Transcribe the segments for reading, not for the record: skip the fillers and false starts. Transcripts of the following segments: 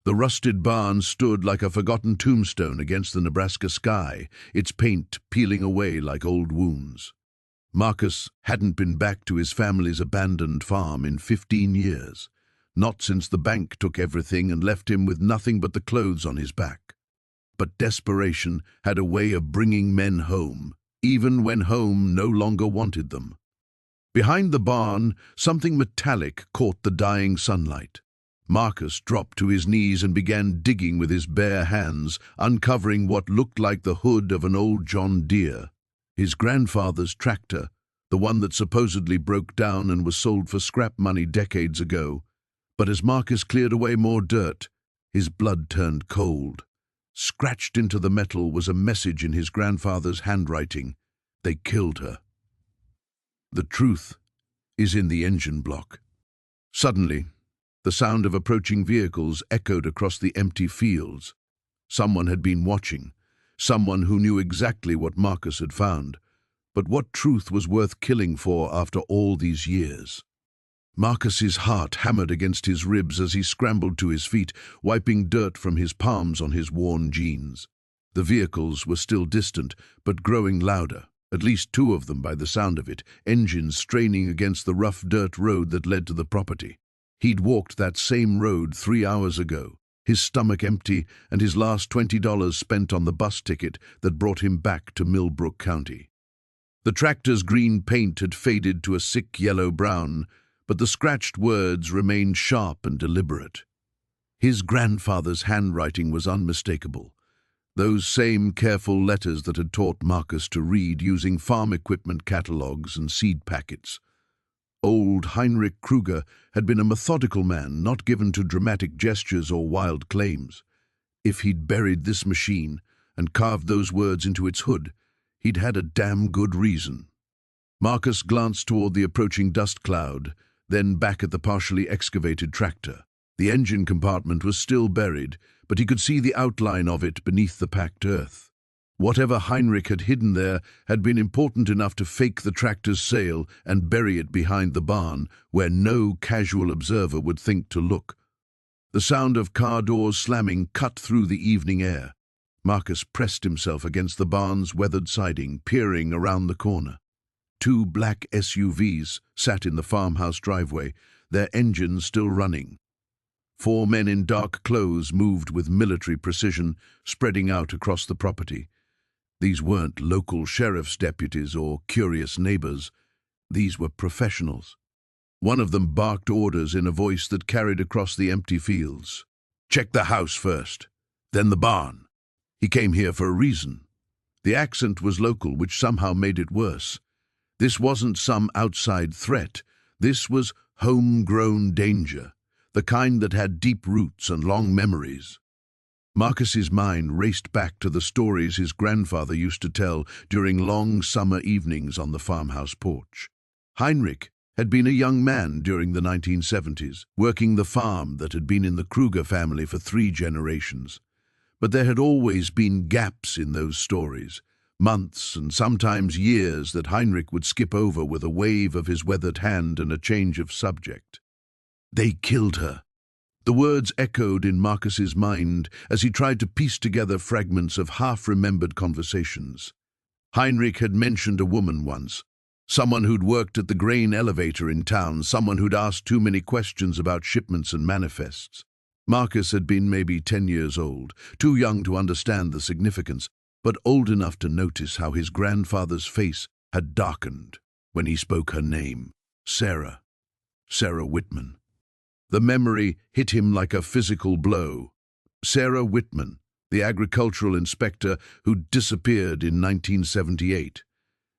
The rusted barn stood like a forgotten tombstone against the Nebraska sky, its paint peeling away like old wounds. Marcus hadn't been back to his family's abandoned farm in 15 years, not since the bank took everything and left him with nothing but the clothes on his back. But desperation had a way of bringing men home, even when home no longer wanted them. Behind the barn, something metallic caught the dying sunlight. Marcus dropped to his knees and began digging with his bare hands, uncovering what looked like the hood of an old John Deere. His grandfather's tractor, the one that supposedly broke down and was sold for scrap money decades ago. But as Marcus cleared away more dirt, his blood turned cold. Scratched into the metal was a message in his grandfather's handwriting. They killed her. The truth is in the engine block. Suddenly, the sound of approaching vehicles echoed across the empty fields. Someone had been watching. Someone who knew exactly what Marcus had found. But what truth was worth killing for after all these years? Marcus's heart hammered against his ribs as he scrambled to his feet, wiping dirt from his palms on his worn jeans. The vehicles were still distant, but growing louder, at least two of them by the sound of it, engines straining against the rough dirt road that led to the property. He'd walked that same road 3 hours ago, his stomach empty and his last $20 spent on the bus ticket that brought him back to Millbrook County. The tractor's green paint had faded to a sick yellow-brown, but the scratched words remained sharp and deliberate. His grandfather's handwriting was unmistakable, those same careful letters that had taught Marcus to read using farm equipment catalogs and seed packets. Old Heinrich Kruger had been a methodical man, not given to dramatic gestures or wild claims. If he'd buried this machine and carved those words into its hood, he'd had a damn good reason. Marcus glanced toward the approaching dust cloud, then back at the partially excavated tractor. The engine compartment was still buried, but he could see the outline of it beneath the packed earth. Whatever Heinrich had hidden there had been important enough to fake the tractor's sail and bury it behind the barn, where no casual observer would think to look. The sound of car doors slamming cut through the evening air. Marcus pressed himself against the barn's weathered siding, peering around the corner. 2 black SUVs sat in the farmhouse driveway, their engines still running. 4 men in dark clothes moved with military precision, spreading out across the property. These weren't local sheriff's deputies or curious neighbors. These were professionals. One of them barked orders in a voice that carried across the empty fields. "Check the house first, then the barn. He came here for a reason." The accent was local, which somehow made it worse. This wasn't some outside threat. This was homegrown danger, the kind that had deep roots and long memories. Marcus's mind raced back to the stories his grandfather used to tell during long summer evenings on the farmhouse porch. Heinrich had been a young man during the 1970s, working the farm that had been in the Kruger family for 3 generations. But there had always been gaps in those stories, months and sometimes years that Heinrich would skip over with a wave of his weathered hand and a change of subject. They killed her. The words echoed in Marcus's mind as he tried to piece together fragments of half-remembered conversations. Heinrich had mentioned a woman once, someone who'd worked at the grain elevator in town, someone who'd asked too many questions about shipments and manifests. Marcus had been maybe 10 years old, too young to understand the significance, but old enough to notice how his grandfather's face had darkened when he spoke her name, Sarah Whitman. The memory hit him like a physical blow. Sarah Whitman, the agricultural inspector who disappeared in 1978.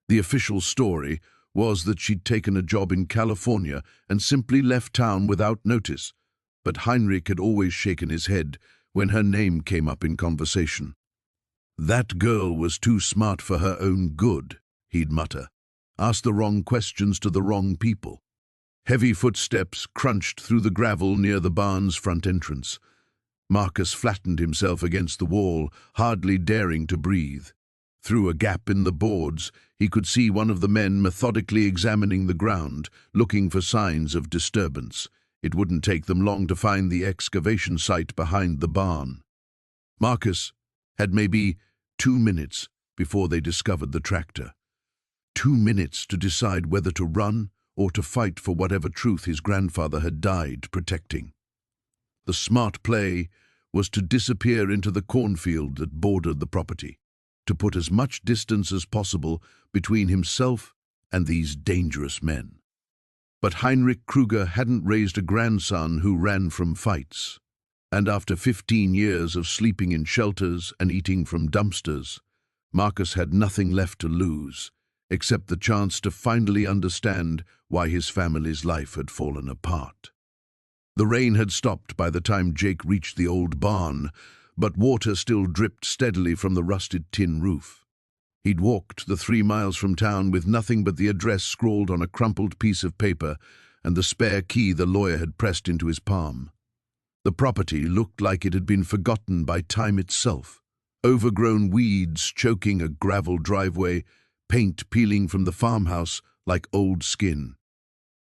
The official story was that she'd taken a job in California and simply left town without notice, but Heinrich had always shaken his head when her name came up in conversation. That girl was too smart for her own good, he'd mutter. Asked the wrong questions to the wrong people. Heavy footsteps crunched through the gravel near the barn's front entrance. Marcus flattened himself against the wall, hardly daring to breathe. Through a gap in the boards, he could see one of the men methodically examining the ground, looking for signs of disturbance. It wouldn't take them long to find the excavation site behind the barn. Marcus had maybe 2 minutes before they discovered the tractor. 2 minutes to decide whether to run or to fight for whatever truth his grandfather had died protecting. The smart play was to disappear into the cornfield that bordered the property, to put as much distance as possible between himself and these dangerous men. But Heinrich Kruger hadn't raised a grandson who ran from fights, and after 15 years of sleeping in shelters and eating from dumpsters, Marcus had nothing left to lose, except the chance to finally understand why his family's life had fallen apart. The rain had stopped by the time Jake reached the old barn, but water still dripped steadily from the rusted tin roof. He'd walked the 3 miles from town with nothing but the address scrawled on a crumpled piece of paper and the spare key the lawyer had pressed into his palm. The property looked like it had been forgotten by time itself. Overgrown weeds choking a gravel driveway, paint peeling from the farmhouse like old skin.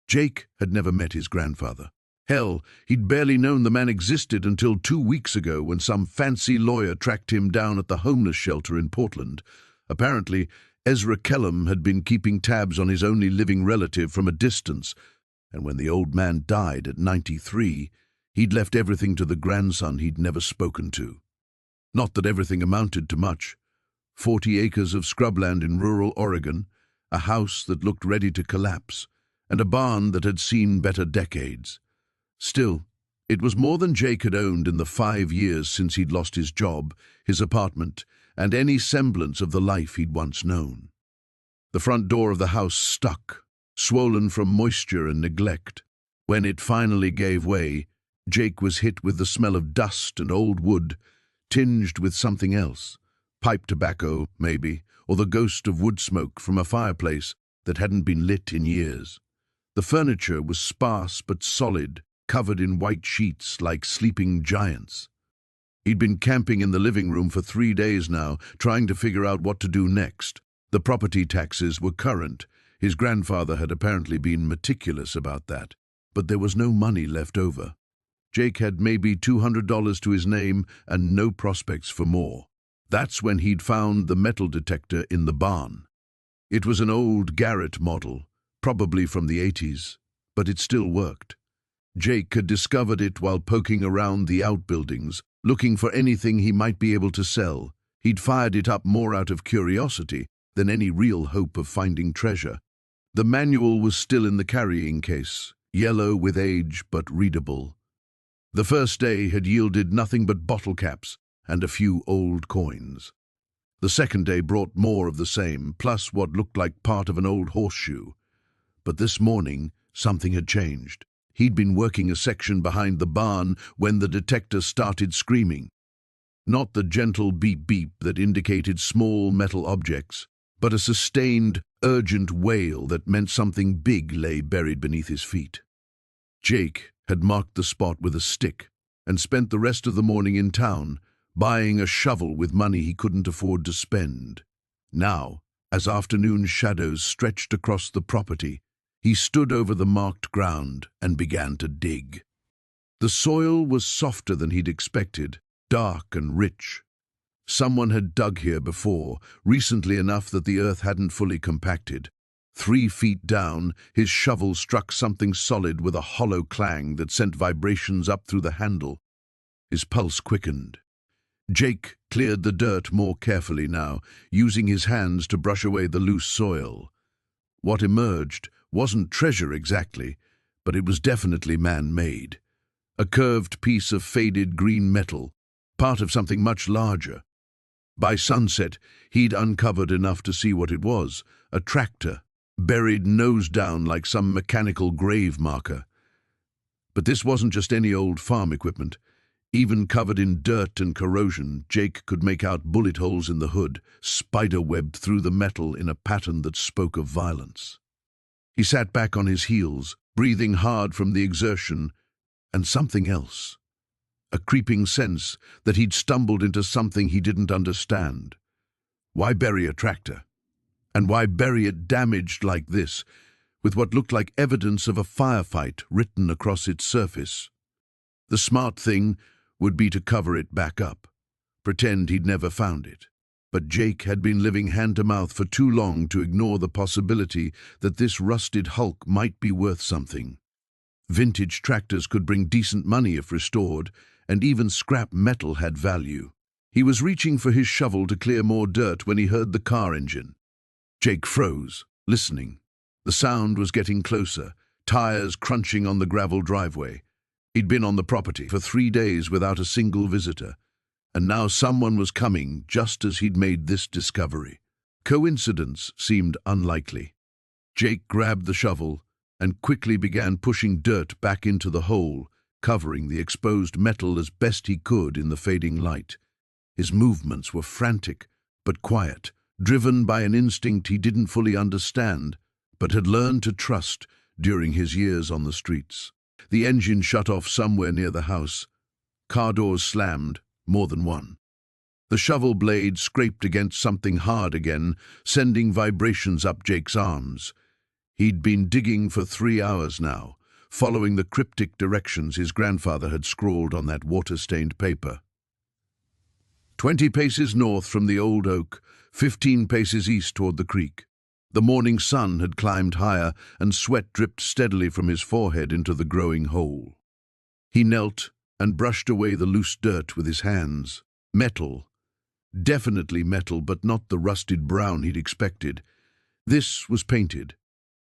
Jake had never met his grandfather. Hell, he'd barely known the man existed until 2 weeks ago when some fancy lawyer tracked him down at the homeless shelter in Portland. Apparently, Ezra Kellum had been keeping tabs on his only living relative from a distance, and when the old man died at 93, he'd left everything to the grandson he'd never spoken to. Not that everything amounted to much. 40 acres of scrubland in rural Oregon, a house that looked ready to collapse, and a barn that had seen better decades. Still, it was more than Jake had owned in the 5 years since he'd lost his job, his apartment, and any semblance of the life he'd once known. The front door of the house stuck, swollen from moisture and neglect. When it finally gave way, Jake was hit with the smell of dust and old wood, tinged with something else. Pipe tobacco, maybe, or the ghost of wood smoke from a fireplace that hadn't been lit in years. The furniture was sparse but solid, covered in white sheets like sleeping giants. He'd been camping in the living room for 3 days now, trying to figure out what to do next. The property taxes were current. His grandfather had apparently been meticulous about that, but there was no money left over. Jake had maybe $200 to his name and no prospects for more. That's when he'd found the metal detector in the barn. It was an old Garrett model, probably from the 80s, but it still worked. Jake had discovered it while poking around the outbuildings, looking for anything he might be able to sell. He'd fired it up more out of curiosity than any real hope of finding treasure. The manual was still in the carrying case, yellow with age but readable. The first day had yielded nothing but bottle caps and a few old coins. The second day brought more of the same, plus what looked like part of an old horseshoe. But this morning, something had changed. He'd been working a section behind the barn when the detector started screaming. Not the gentle beep-beep that indicated small metal objects, but a sustained, urgent wail that meant something big lay buried beneath his feet. Jake had marked the spot with a stick and spent the rest of the morning in town, buying a shovel with money he couldn't afford to spend. Now, as afternoon shadows stretched across the property, he stood over the marked ground and began to dig. The soil was softer than he'd expected, dark and rich. Someone had dug here before, recently enough that the earth hadn't fully compacted. 3 feet down, his shovel struck something solid with a hollow clang that sent vibrations up through the handle. His pulse quickened. Jake cleared the dirt more carefully now, using his hands to brush away the loose soil. What emerged wasn't treasure exactly, but it was definitely man-made. A curved piece of faded green metal, part of something much larger. By sunset, he'd uncovered enough to see what it was, a tractor, buried nose down like some mechanical grave marker. But this wasn't just any old farm equipment. Even covered in dirt and corrosion, Jake could make out bullet holes in the hood, spider-webbed through the metal in a pattern that spoke of violence. He sat back on his heels, breathing hard from the exertion, and something else. A creeping sense that he'd stumbled into something he didn't understand. Why bury a tractor? And why bury it damaged like this, with what looked like evidence of a firefight written across its surface. The smart thing would be to cover it back up, pretend he'd never found it. But Jake had been living hand-to-mouth for too long to ignore the possibility that this rusted hulk might be worth something. Vintage tractors could bring decent money if restored, and even scrap metal had value. He was reaching for his shovel to clear more dirt when he heard the car engine. Jake froze, listening. The sound was getting closer, tires crunching on the gravel driveway. He'd been on the property for 3 days without a single visitor, and now someone was coming just as he'd made this discovery. Coincidence seemed unlikely. Jake grabbed the shovel and quickly began pushing dirt back into the hole, covering the exposed metal as best he could in the fading light. His movements were frantic but quiet, driven by an instinct he didn't fully understand, but had learned to trust during his years on the streets. The engine shut off somewhere near the house. Car doors slammed, more than one. The shovel blade scraped against something hard again, sending vibrations up Jake's arms. He'd been digging for 3 hours now, following the cryptic directions his grandfather had scrawled on that water-stained paper. 20 paces north from the old oak, 15 paces east toward the creek. The morning sun had climbed higher, and sweat dripped steadily from his forehead into the growing hole. He knelt and brushed away the loose dirt with his hands. Metal. Definitely metal, but not the rusted brown he'd expected. This was painted.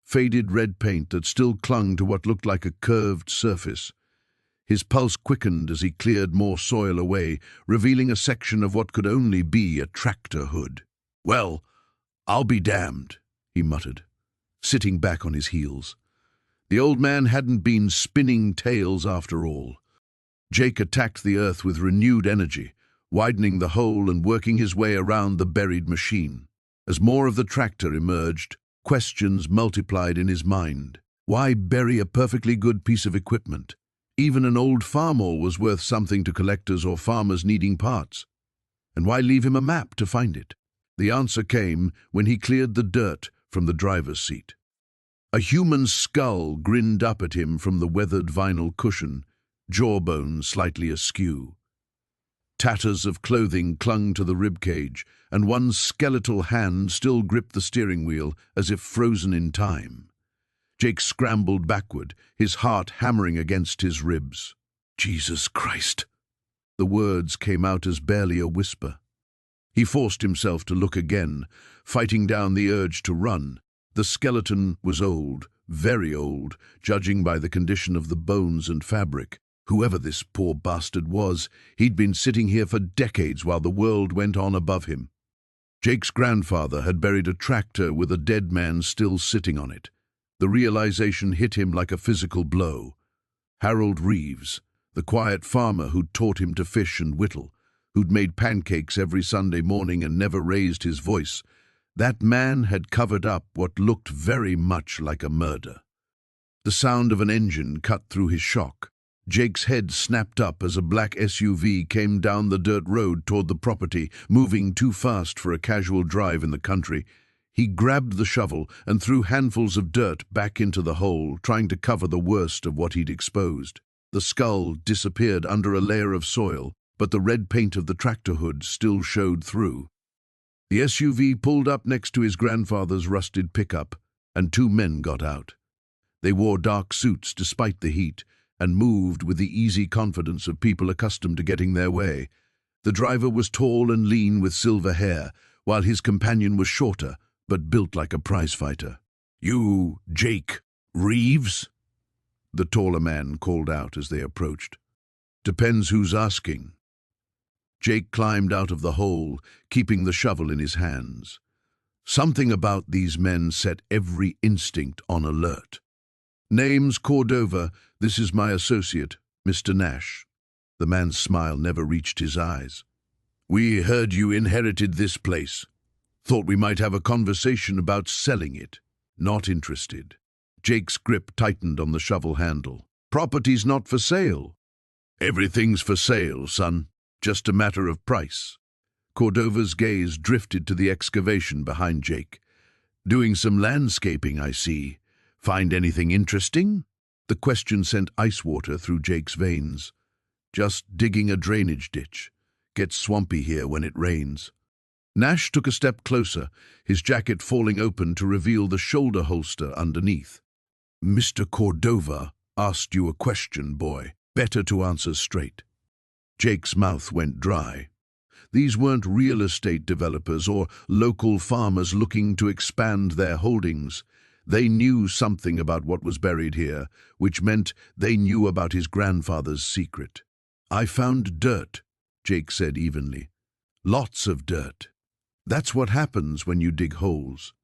Faded red paint that still clung to what looked like a curved surface. His pulse quickened as he cleared more soil away, revealing a section of what could only be a tractor hood. "Well, I'll be damned," he muttered, sitting back on his heels. The old man hadn't been spinning tales after all. Jake attacked the earth with renewed energy, widening the hole and working his way around the buried machine. As more of the tractor emerged, questions multiplied in his mind. Why bury a perfectly good piece of equipment? Even an old farmall was worth something to collectors or farmers needing parts. And why leave him a map to find it? The answer came when he cleared the dirt from the driver's seat. A human skull grinned up at him from the weathered vinyl cushion, jawbone slightly askew. Tatters of clothing clung to the ribcage, and one skeletal hand still gripped the steering wheel as if frozen in time. Jake scrambled backward, his heart hammering against his ribs. "Jesus Christ!" The words came out as barely a whisper. He forced himself to look again, fighting down the urge to run. The skeleton was old, very old, judging by the condition of the bones and fabric. Whoever this poor bastard was, he'd been sitting here for decades while the world went on above him. Jake's grandfather had buried a tractor with a dead man still sitting on it. The realization hit him like a physical blow. Harold Reeves, the quiet farmer who'd taught him to fish and whittle, who'd made pancakes every Sunday morning and never raised his voice, that man had covered up what looked very much like a murder. The sound of an engine cut through his shock. Jake's head snapped up as a black SUV came down the dirt road toward the property, moving too fast for a casual drive in the country. He grabbed the shovel and threw handfuls of dirt back into the hole, trying to cover the worst of what he'd exposed. The skull disappeared under a layer of soil, but the red paint of the tractor hood still showed through. The SUV pulled up next to his grandfather's rusted pickup, and 2 men got out. They wore dark suits despite the heat, and moved with the easy confidence of people accustomed to getting their way. The driver was tall and lean with silver hair, while his companion was shorter, but built like a prizefighter. "You, Jake Reeves?" the taller man called out as they approached. "Depends who's asking." Jake climbed out of the hole, keeping the shovel in his hands. Something about these men set every instinct on alert. "Name's Cordova. This is my associate, Mr. Nash." The man's smile never reached his eyes. "We heard you inherited this place. Thought we might have a conversation about selling it." "Not interested." Jake's grip tightened on the shovel handle. "Property's not for sale." "Everything's for sale, son. Just a matter of price." Cordova's gaze drifted to the excavation behind Jake. "Doing some landscaping, I see. Find anything interesting? The question sent ice water through Jake's veins. Just digging a drainage ditch. Gets swampy here when it rains. Nash took a step closer, his jacket falling open to reveal the shoulder holster underneath. Mr. Cordova asked you a question, boy. Better to answer straight. Jake's mouth went dry. These weren't real estate developers or local farmers looking to expand their holdings. They knew something about what was buried here, which meant they knew about his grandfather's secret. I found dirt, Jake said evenly. Lots of dirt. That's what happens when you dig holes.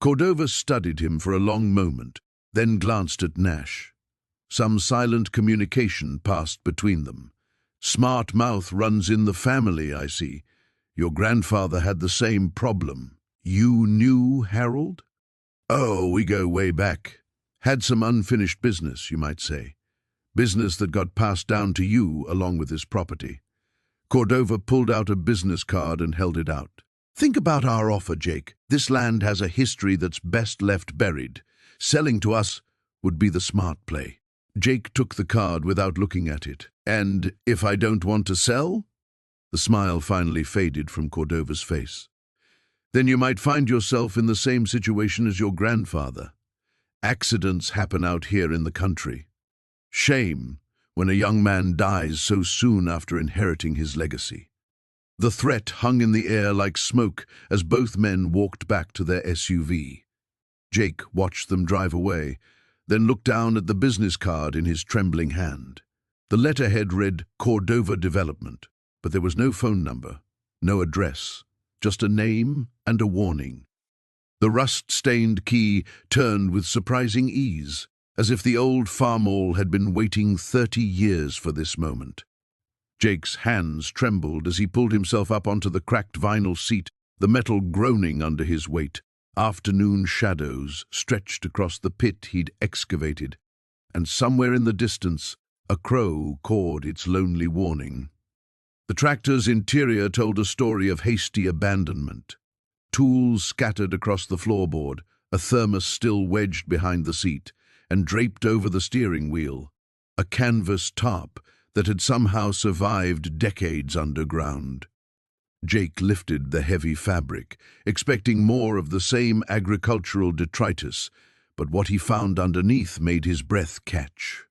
Cordova studied him for a long moment, then glanced at Nash. Some silent communication passed between them. Smart mouth runs in the family, I see. Your grandfather had the same problem. You knew Harold? Oh, we go way back. Had some unfinished business, you might say. Business that got passed down to you along with his property. Cordova pulled out a business card and held it out. Think about our offer, Jake. This land has a history that's best left buried. Selling to us would be the smart play. Jake took the card without looking at it. And if I don't want to sell? The smile finally faded from Cordova's face. Then you might find yourself in the same situation as your grandfather. Accidents happen out here in the country. Shame when a young man dies so soon after inheriting his legacy. The threat hung in the air like smoke as both men walked back to their SUV. Jake watched them drive away, then looked down at the business card in his trembling hand. The letterhead read Cordova Development, but there was no phone number, no address, just a name and a warning. The rust-stained key turned with surprising ease, as if the old farmall had been waiting 30 years for this moment. Jake's hands trembled as he pulled himself up onto the cracked vinyl seat, the metal groaning under his weight. Afternoon shadows stretched across the pit he'd excavated, and somewhere in the distance, a crow cawed its lonely warning. The tractor's interior told a story of hasty abandonment. Tools scattered across the floorboard, a thermos still wedged behind the seat, and draped over the steering wheel, a canvas tarp that had somehow survived decades underground. Jake lifted the heavy fabric, expecting more of the same agricultural detritus, but what he found underneath made his breath catch.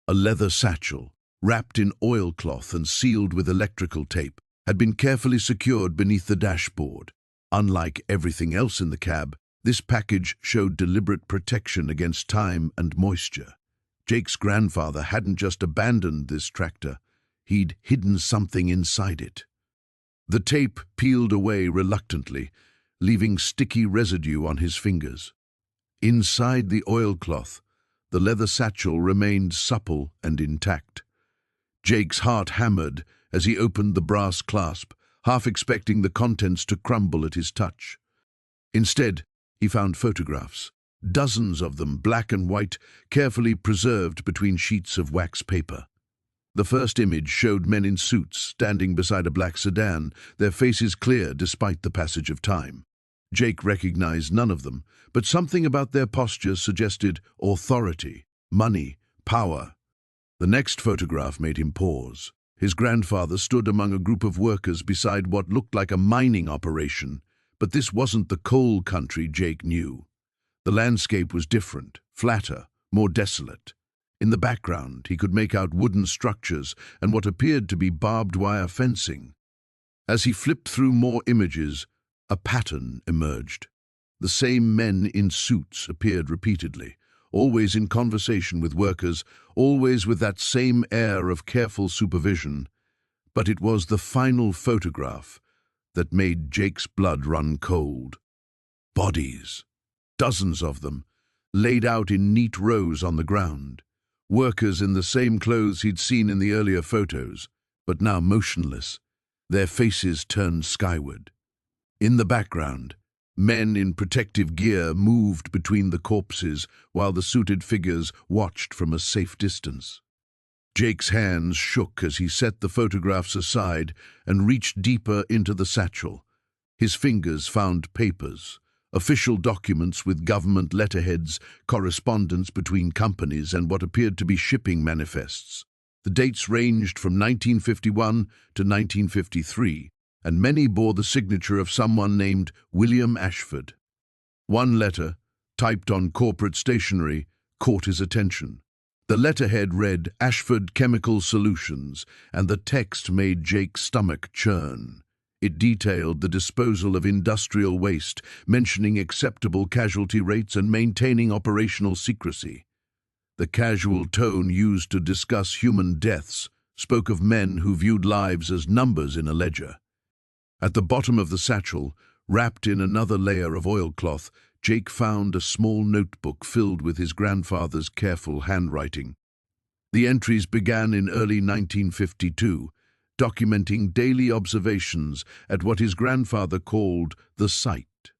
A leather satchel, wrapped in oilcloth and sealed with electrical tape, had been carefully secured beneath the dashboard. Unlike everything else in the cab, this package showed deliberate protection against time and moisture. Jake's grandfather hadn't just abandoned this tractor, he'd hidden something inside it. The tape peeled away reluctantly, leaving sticky residue on his fingers. Inside the oilcloth, the leather satchel remained supple and intact. Jake's heart hammered as he opened the brass clasp, half expecting the contents to crumble at his touch. Instead, he found photographs, dozens of them, black and white, carefully preserved between sheets of wax paper. The first image showed men in suits standing beside a black sedan, their faces clear despite the passage of time. Jake recognized none of them, but something about their posture suggested authority, money, power. The next photograph made him pause. His grandfather stood among a group of workers beside what looked like a mining operation, but this wasn't the coal country Jake knew. The landscape was different, flatter, more desolate. In the background, he could make out wooden structures and what appeared to be barbed wire fencing. As he flipped through more images, a pattern emerged. The same men in suits appeared repeatedly, always in conversation with workers, always with that same air of careful supervision. But it was the final photograph that made Jake's blood run cold. Bodies, dozens of them, laid out in neat rows on the ground. Workers in the same clothes he'd seen in the earlier photos, but now motionless, their faces turned skyward. In the background, men in protective gear moved between the corpses while the suited figures watched from a safe distance. Jake's hands shook as he set the photographs aside and reached deeper into the satchel. His fingers found papers, official documents with government letterheads, correspondence between companies, and what appeared to be shipping manifests. The dates ranged from 1951 to 1953, and many bore the signature of someone named William Ashford. One letter, typed on corporate stationery, caught his attention. The letterhead read Ashford Chemical Solutions, and the text made Jake's stomach churn. It detailed the disposal of industrial waste, mentioning acceptable casualty rates and maintaining operational secrecy. The casual tone used to discuss human deaths spoke of men who viewed lives as numbers in a ledger. At the bottom of the satchel, wrapped in another layer of oilcloth, Jake found a small notebook filled with his grandfather's careful handwriting. The entries began in early 1952, documenting daily observations at what his grandfather called the site.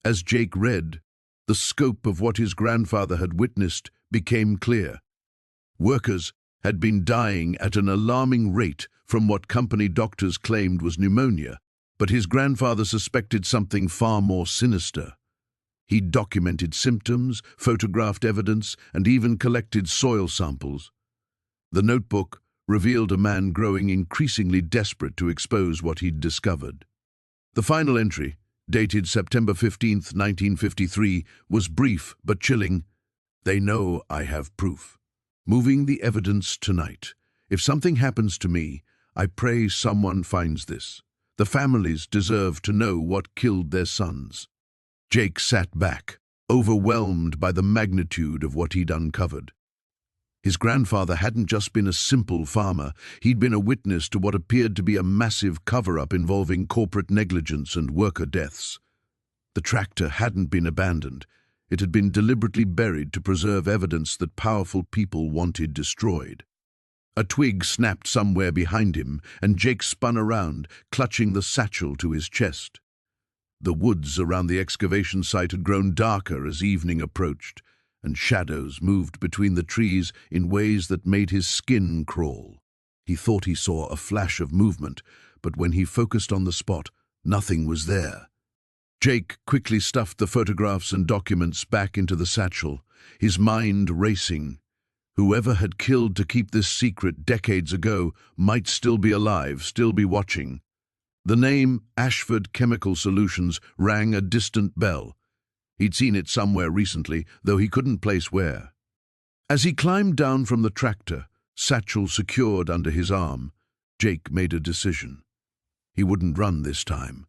As Jake read, the scope of what his grandfather had witnessed became clear. Workers had been dying at an alarming rate from what company doctors claimed was pneumonia, but his grandfather suspected something far more sinister. He documented symptoms, photographed evidence, and even collected soil samples. The notebook revealed a man growing increasingly desperate to expose what he'd discovered. The final entry, dated September 15, 1953, was brief but chilling. "They know I have proof. Moving the evidence tonight. If something happens to me, I pray someone finds this. The families deserve to know what killed their sons." Jake sat back, overwhelmed by the magnitude of what he'd uncovered. His grandfather hadn't just been a simple farmer, he'd been a witness to what appeared to be a massive cover-up involving corporate negligence and worker deaths. The tractor hadn't been abandoned. It had been deliberately buried to preserve evidence that powerful people wanted destroyed. A twig snapped somewhere behind him, and Jake spun around, clutching the satchel to his chest. The woods around the excavation site had grown darker as evening approached, and shadows moved between the trees in ways that made his skin crawl. He thought he saw a flash of movement, but when he focused on the spot, nothing was there. Jake quickly stuffed the photographs and documents back into the satchel, his mind racing. Whoever had killed to keep this secret decades ago might still be alive, still be watching. The name Ashford Chemical Solutions rang a distant bell. He'd seen it somewhere recently, though he couldn't place where. As he climbed down from the tractor, satchel secured under his arm, Jake made a decision. He wouldn't run this time.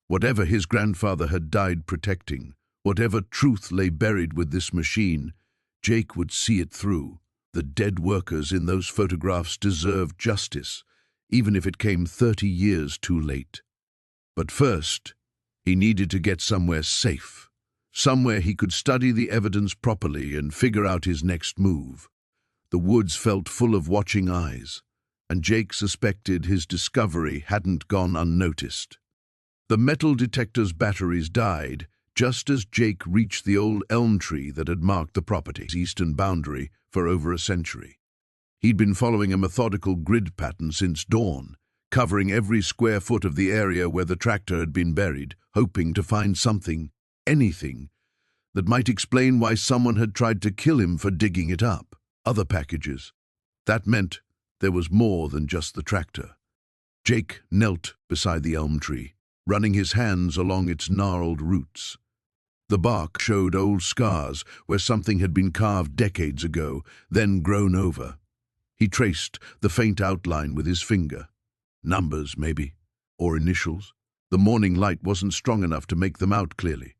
Whatever his grandfather had died protecting, whatever truth lay buried with this machine, Jake would see it through. The dead workers in those photographs deserved justice, even if it came 30 years too late. But first, he needed to get somewhere safe, somewhere he could study the evidence properly and figure out his next move. The woods felt full of watching eyes, and Jake suspected his discovery hadn't gone unnoticed. The metal detector's batteries died just as Jake reached the old elm tree that had marked the property's eastern boundary for over a century. He'd been following a methodical grid pattern since dawn, covering every square foot of the area where the tractor had been buried, hoping to find something, anything, that might explain why someone had tried to kill him for digging it up. Other packages. That meant there was more than just the tractor. Jake knelt beside the elm tree, running his hands along its gnarled roots. The bark showed old scars where something had been carved decades ago, then grown over. He traced the faint outline with his finger. Numbers, maybe, or initials. The morning light wasn't strong enough to make them out clearly.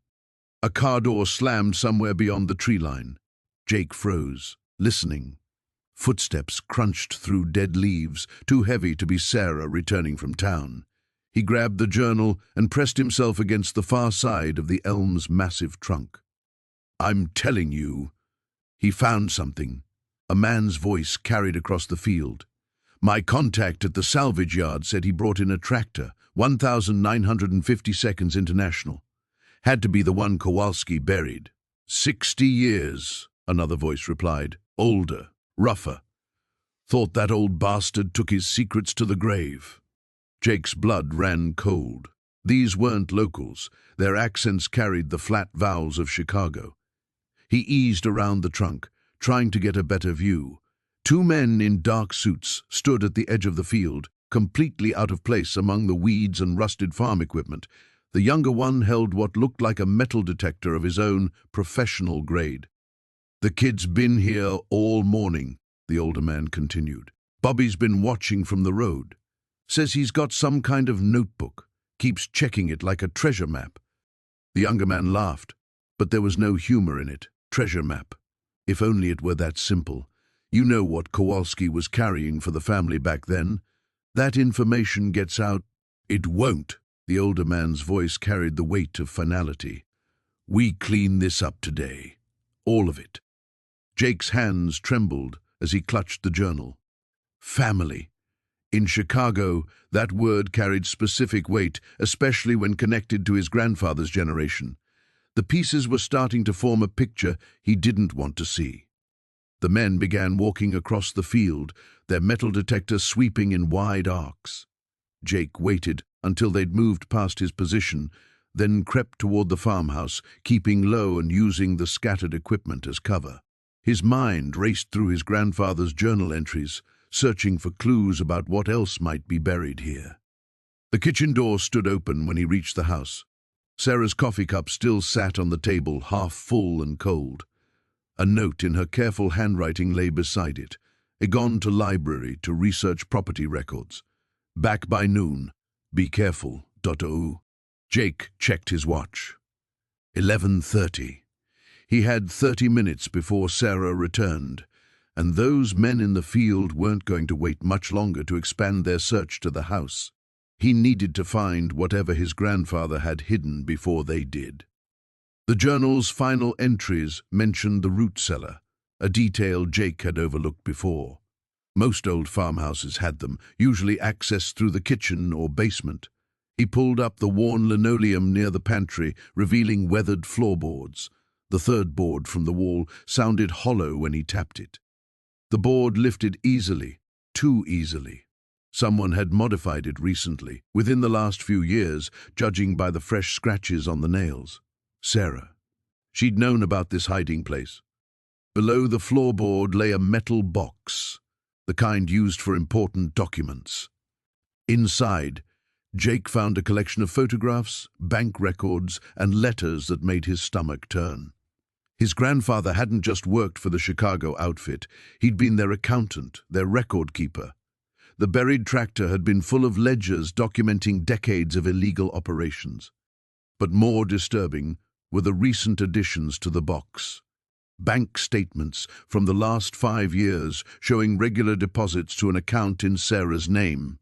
A car door slammed somewhere beyond the tree line. Jake froze, listening. Footsteps crunched through dead leaves, too heavy to be Sarah returning from town. He grabbed the journal and pressed himself against the far side of the elm's massive trunk. "I'm telling you." He found something. A man's voice carried across the field. "My contact at the salvage yard said he brought in a tractor, 1950 seconds International. Had to be the one Kowalski buried." 60 years, another voice replied. Older, rougher. Thought that old bastard took his secrets to the grave. Jake's blood ran cold. These weren't locals. Their accents carried the flat vowels of Chicago. He eased around the trunk, trying to get a better view. Two men in dark suits stood at the edge of the field, completely out of place among the weeds and rusted farm equipment. The younger one held what looked like a metal detector of his own professional grade. "The kid's been here all morning," the older man continued. "Bobby's been watching from the road. Says he's got some kind of notebook, keeps checking it like a treasure map." The younger man laughed, but there was no humor in it. Treasure map. If only it were that simple. You know what Kowalski was carrying for the family back then. That information gets out. It won't. The older man's voice carried the weight of finality. "We clean this up today. All of it." Jake's hands trembled as he clutched the journal. Family. In Chicago, that word carried specific weight, especially when connected to his grandfather's generation. The pieces were starting to form a picture he didn't want to see. The men began walking across the field, their metal detectors sweeping in wide arcs. Jake waited until they'd moved past his position, then crept toward the farmhouse, keeping low and using the scattered equipment as cover. His mind raced through his grandfather's journal entries, searching for clues about what else might be buried here. The kitchen door stood open when he reached the house. Sarah's coffee cup still sat on the table, half full and cold. A note in her careful handwriting lay beside it. "Gone to library to research property records. Back by noon. Be careful. .o." Jake checked his watch. 11:30. He had 30 minutes before Sarah returned, and those men in the field weren't going to wait much longer to expand their search to the house. He needed to find whatever his grandfather had hidden before they did. The journal's final entries mentioned the root cellar, a detail Jake had overlooked before. Most old farmhouses had them, usually accessed through the kitchen or basement. He pulled up the worn linoleum near the pantry, revealing weathered floorboards. The third board from the wall sounded hollow when he tapped it. The board lifted easily, too easily. Someone had modified it recently, within the last few years, judging by the fresh scratches on the nails. Sarah. She'd known about this hiding place. Below the floorboard lay a metal box, the kind used for important documents. Inside, Jake found a collection of photographs, bank records, and letters that made his stomach turn. His grandfather hadn't just worked for the Chicago outfit. He'd been their accountant, their record keeper. The buried tractor had been full of ledgers documenting decades of illegal operations. But more disturbing were the recent additions to the box. Bank statements from the last 5 years showing regular deposits to an account in Sarah's name.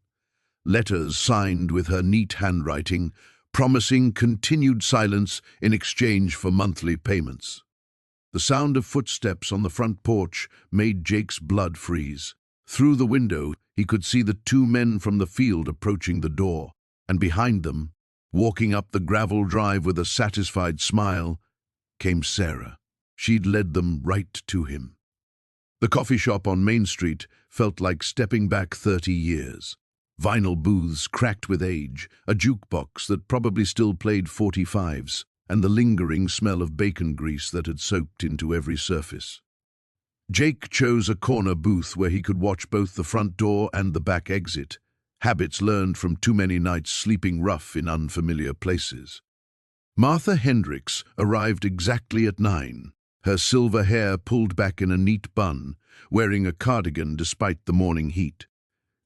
Letters signed with her neat handwriting, promising continued silence in exchange for monthly payments. The sound of footsteps on the front porch made Jake's blood freeze. Through the window, he could see the two men from the field approaching the door, and behind them, walking up the gravel drive with a satisfied smile, came Sarah. She'd led them right to him. The coffee shop on Main Street felt like stepping back 30 years. Vinyl booths cracked with age, a jukebox that probably still played 45s, and the lingering smell of bacon grease that had soaked into every surface. Jake chose a corner booth where he could watch both the front door and the back exit, habits learned from too many nights sleeping rough in unfamiliar places. Martha Hendricks arrived exactly at 9, her silver hair pulled back in a neat bun, wearing a cardigan despite the morning heat.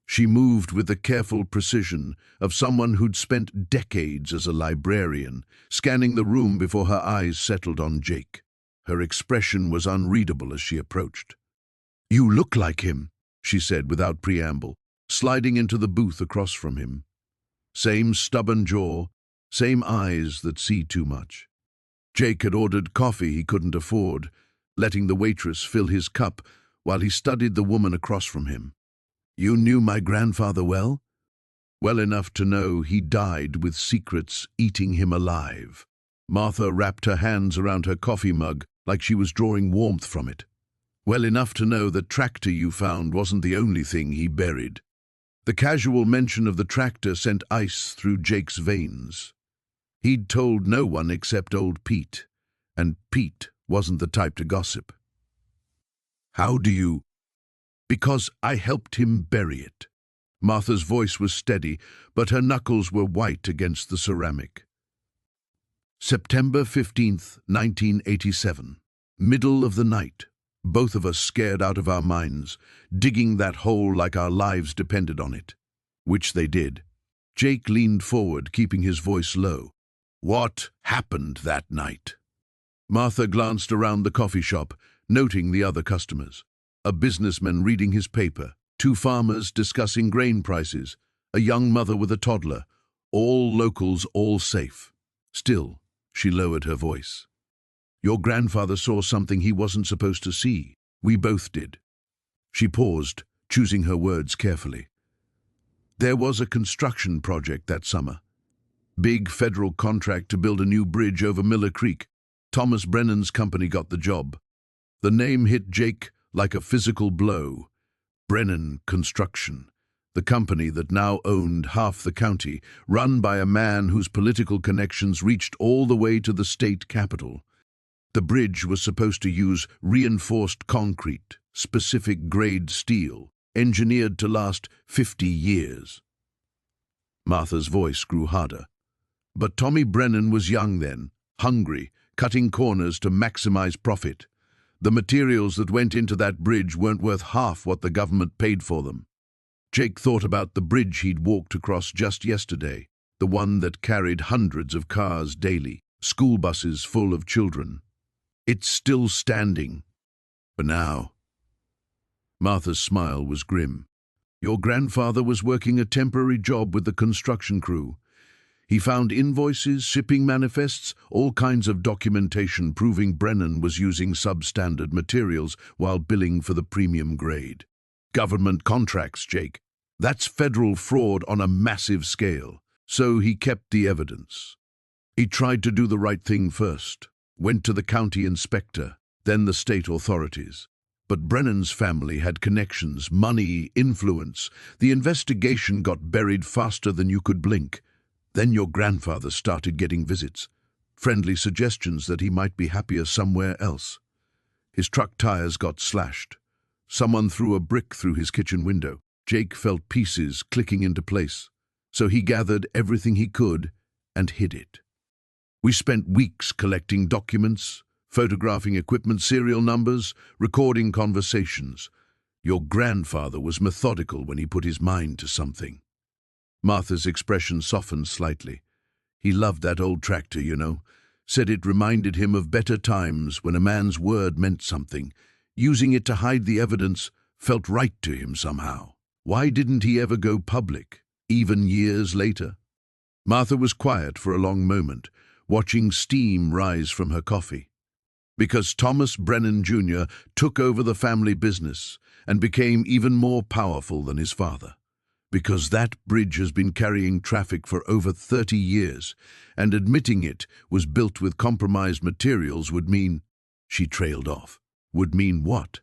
She moved with the careful precision of someone who'd spent decades as a librarian, scanning the room before her eyes settled on Jake. Her expression was unreadable as she approached. "You look like him," she said without preamble, sliding into the booth across from him. Same stubborn jaw, same eyes that see too much. Jake had ordered coffee he couldn't afford, letting the waitress fill his cup while he studied the woman across from him. "You knew my grandfather well?" "Well enough to know he died with secrets eating him alive." Martha wrapped her hands around her coffee mug like she was drawing warmth from it. "Well enough to know the tractor you found wasn't the only thing he buried." The casual mention of the tractor sent ice through Jake's veins. He'd told no one except old Pete, and Pete wasn't the type to gossip. "How do you—" "Because I helped him bury it." Martha's voice was steady, but her knuckles were white against the ceramic. September 15th, 1987. Middle of the night. Both of us scared out of our minds, digging that hole like our lives depended on it. Which they did. Jake leaned forward, keeping his voice low. "What happened that night?" Martha glanced around the coffee shop, noting the other customers. A businessman reading his paper, two farmers discussing grain prices, a young mother with a toddler, all locals, all safe. Still, she lowered her voice. "Your grandfather saw something he wasn't supposed to see. We both did." She paused, choosing her words carefully. "There was a construction project that summer. Big federal contract to build a new bridge over Miller Creek. Thomas Brennan's company got the job. The name hit Jake like a physical blow. Brennan Construction, the company that now owned half the county, run by a man whose political connections reached all the way to the state capitol. The bridge was supposed to use reinforced concrete, specific grade steel, engineered to last 50 years. Martha's voice grew harder. But Tommy Brennan was young then, hungry, cutting corners to maximize profit. The materials that went into that bridge weren't worth half what the government paid for them. Jake thought about the bridge he'd walked across just yesterday, the one that carried hundreds of cars daily, school buses full of children. It's still standing. But now. Martha's smile was grim. Your grandfather was working a temporary job with the construction crew. He found invoices, shipping manifests, all kinds of documentation proving Brennan was using substandard materials while billing for the premium grade. Government contracts, Jake. That's federal fraud on a massive scale. So he kept the evidence. He tried to do the right thing first, went to the county inspector, then the state authorities. But Brennan's family had connections, money, influence. The investigation got buried faster than you could blink. Then your grandfather started getting visits, friendly suggestions that he might be happier somewhere else. His truck tires got slashed. Someone threw a brick through his kitchen window. Jake felt pieces clicking into place, so he gathered everything he could and hid it. We spent weeks collecting documents, photographing equipment serial numbers, recording conversations. Your grandfather was methodical when he put his mind to something. Martha's expression softened slightly. He loved that old tractor, you know. Said it reminded him of better times when a man's word meant something. Using it to hide the evidence felt right to him somehow. Why didn't he ever go public, even years later? Martha was quiet for a long moment, watching steam rise from her coffee. Because Thomas Brennan Jr. took over the family business and became even more powerful than his father. Because that bridge has been carrying traffic for over 30 years, and admitting it was built with compromised materials would mean, she trailed off. Would mean what?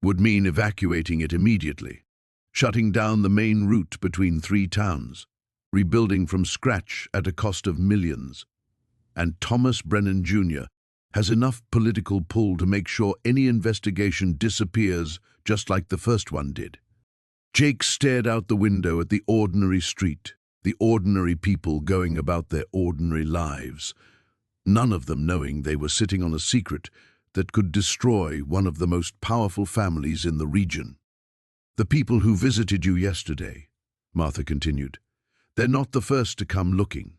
Would mean evacuating it immediately, shutting down the main route between 3 towns, rebuilding from scratch at a cost of millions. And Thomas Brennan Jr. has enough political pull to make sure any investigation disappears just like the first one did. Jake stared out the window at the ordinary street, the ordinary people going about their ordinary lives, none of them knowing they were sitting on a secret that could destroy one of the most powerful families in the region. "The people who visited you yesterday," Martha continued, "they're not the first to come looking.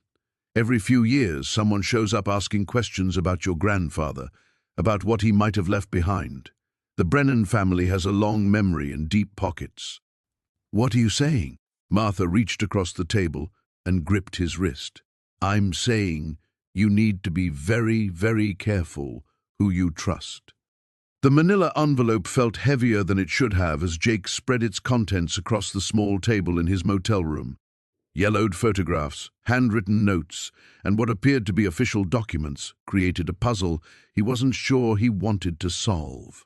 Every few years, someone shows up asking questions about your grandfather, about what he might have left behind. The Brennan family has a long memory and deep pockets." "What are you saying?" Martha reached across the table and gripped his wrist. "I'm saying you need to be very, very careful who you trust." The manila envelope felt heavier than it should have as Jake spread its contents across the small table in his motel room. Yellowed photographs, handwritten notes, and what appeared to be official documents created a puzzle he wasn't sure he wanted to solve.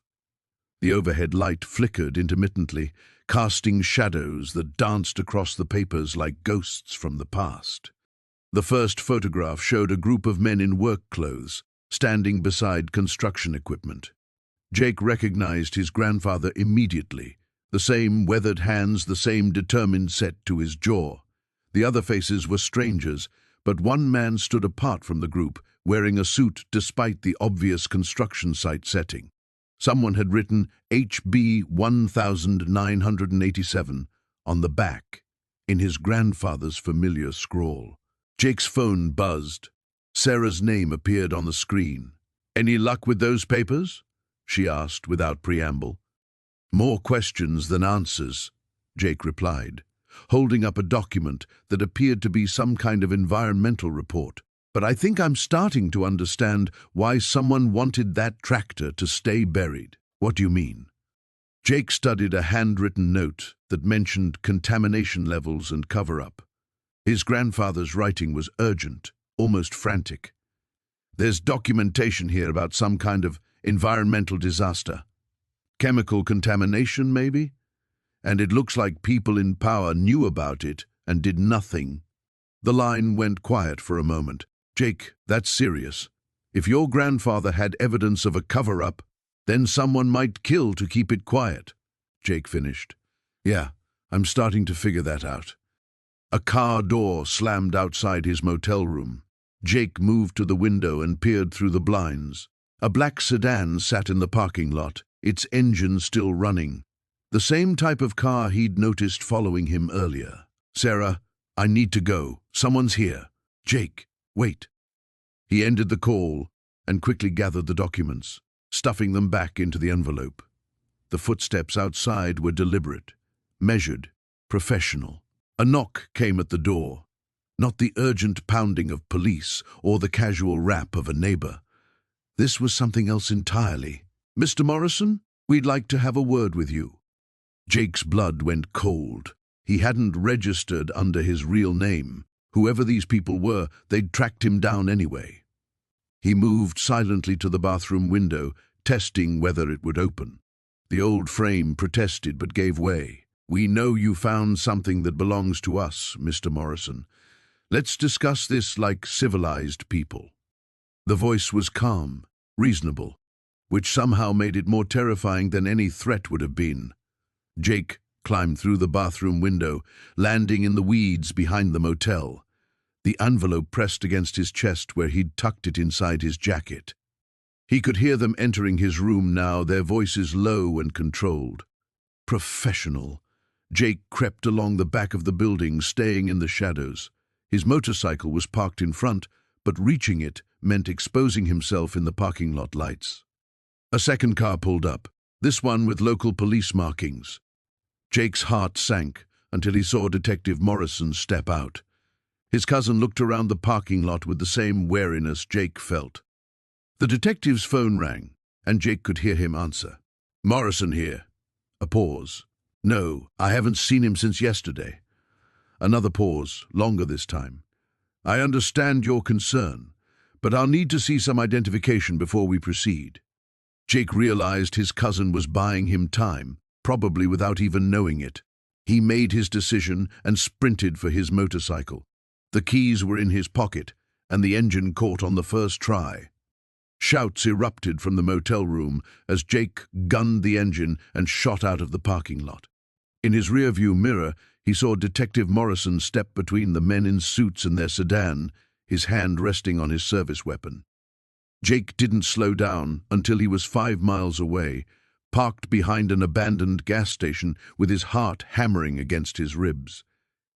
The overhead light flickered intermittently, casting shadows that danced across the papers like ghosts from the past. The first photograph showed a group of men in work clothes, standing beside construction equipment. Jake recognized his grandfather immediately, the same weathered hands, the same determined set to his jaw. The other faces were strangers, but one man stood apart from the group, wearing a suit despite the obvious construction site setting. Someone had written HB 1987 on the back, in his grandfather's familiar scrawl. Jake's phone buzzed. Sarah's name appeared on the screen. "Any luck with those papers?" she asked without preamble. "More questions than answers," Jake replied, holding up a document that appeared to be some kind of environmental report. "But I think I'm starting to understand why someone wanted that tractor to stay buried." "What do you mean?" Jake studied a handwritten note that mentioned contamination levels and cover-up. His grandfather's writing was urgent, almost frantic. "There's documentation here about some kind of environmental disaster. Chemical contamination, maybe? And it looks like people in power knew about it and did nothing." The line went quiet for a moment. "Jake, that's serious. If your grandfather had evidence of a cover-up, then someone might kill to keep it quiet," Jake finished. "Yeah, I'm starting to figure that out." A car door slammed outside his motel room. Jake moved to the window and peered through the blinds. A black sedan sat in the parking lot, its engine still running. The same type of car he'd noticed following him earlier. "Sarah, I need to go. Someone's here." "Jake, wait." He ended the call and quickly gathered the documents, stuffing them back into the envelope. The footsteps outside were deliberate, measured, professional. A knock came at the door, not the urgent pounding of police or the casual rap of a neighbor. This was something else entirely. "Mr. Morrison, we'd like to have a word with you." Jake's blood went cold. He hadn't registered under his real name. Whoever these people were, they'd tracked him down anyway. He moved silently to the bathroom window, testing whether it would open. The old frame protested but gave way. "We know you found something that belongs to us, Mr. Morrison. Let's discuss this like civilized people." The voice was calm, reasonable, which somehow made it more terrifying than any threat would have been. Jake climbed through the bathroom window, landing in the weeds behind the motel. The envelope pressed against his chest where he'd tucked it inside his jacket. He could hear them entering his room now, their voices low and controlled. Professional. Jake crept along the back of the building, staying in the shadows. His motorcycle was parked in front, but reaching it meant exposing himself in the parking lot lights. A second car pulled up, this one with local police markings. Jake's heart sank until he saw Detective Morrison step out. His cousin looked around the parking lot with the same wariness Jake felt. The detective's phone rang, and Jake could hear him answer. "Morrison here." A pause. "No, I haven't seen him since yesterday." Another pause, longer this time. "I understand your concern, but I'll need to see some identification before we proceed." Jake realized his cousin was buying him time, probably without even knowing it. He made his decision and sprinted for his motorcycle. The keys were in his pocket, and the engine caught on the first try. Shouts erupted from the motel room as Jake gunned the engine and shot out of the parking lot. In his rearview mirror, he saw Detective Morrison step between the men in suits and their sedan, his hand resting on his service weapon. Jake didn't slow down until he was 5 miles away, parked behind an abandoned gas station with his heart hammering against his ribs.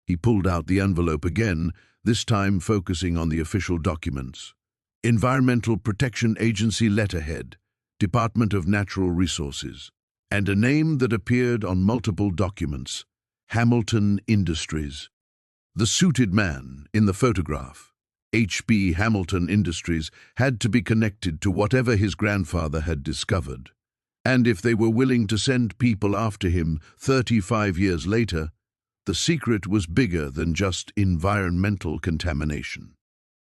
He pulled out the envelope again, this time focusing on the official documents. Environmental Protection Agency letterhead, Department of Natural Resources, and a name that appeared on multiple documents, Hamilton Industries. The suited man in the photograph, H.B. Hamilton Industries, had to be connected to whatever his grandfather had discovered. And if they were willing to send people after him 35 years later, the secret was bigger than just environmental contamination.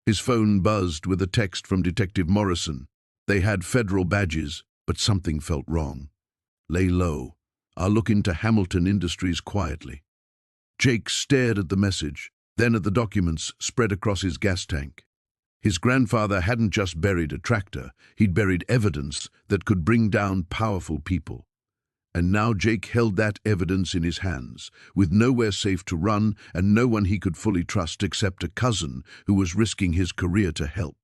His phone buzzed with a text from Detective Morrison. They had federal badges, but something felt wrong. Lay low. I'll look into Hamilton Industries quietly. Jake stared at the message, then at the documents spread across his gas tank. His grandfather hadn't just buried a tractor, he'd buried evidence that could bring down powerful people. And now Jake held that evidence in his hands, with nowhere safe to run and no one he could fully trust except a cousin who was risking his career to help.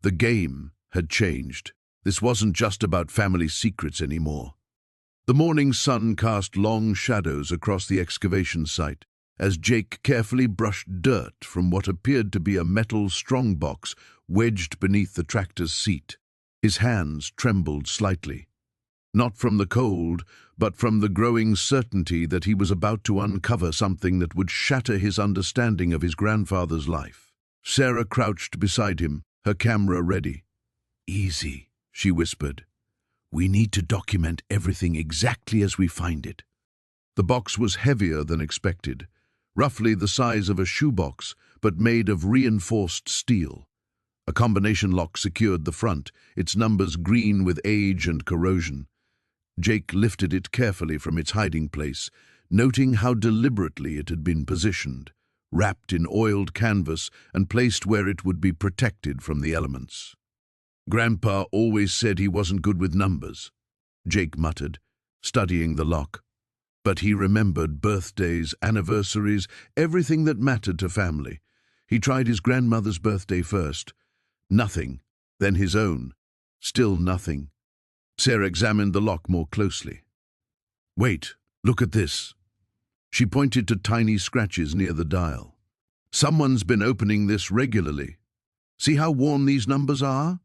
The game had changed. This wasn't just about family secrets anymore. The morning sun cast long shadows across the excavation site as Jake carefully brushed dirt from what appeared to be a metal strongbox wedged beneath the tractor's seat. His hands trembled slightly. Not from the cold, but from the growing certainty that he was about to uncover something that would shatter his understanding of his grandfather's life. Sarah crouched beside him, her camera ready. "Easy," she whispered. "We need to document everything exactly as we find it." The box was heavier than expected, roughly the size of a shoebox, but made of reinforced steel. A combination lock secured the front, its numbers green with age and corrosion. Jake lifted it carefully from its hiding place, noting how deliberately it had been positioned, wrapped in oiled canvas and placed where it would be protected from the elements. "Grandpa always said he wasn't good with numbers," Jake muttered, studying the lock. But he remembered birthdays, anniversaries, everything that mattered to family. He tried his grandmother's birthday first. Nothing. Then his own. Still nothing. Sarah examined the lock more closely. "Wait, look at this." She pointed to tiny scratches near the dial. "Someone's been opening this regularly. See how worn these numbers are?"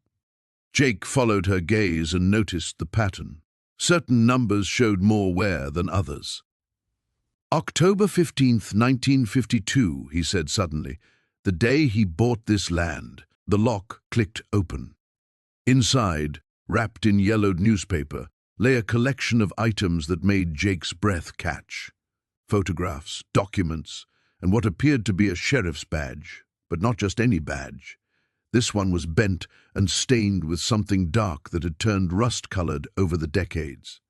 Jake followed her gaze and noticed the pattern. Certain numbers showed more wear than others. "October 15th, 1952, he said suddenly. "The day he bought this land." The lock clicked open. Inside, wrapped in yellowed newspaper, lay a collection of items that made Jake's breath catch. Photographs, documents, and what appeared to be a sheriff's badge, but not just any badge. This one was bent and stained with something dark that had turned rust-colored over the decades.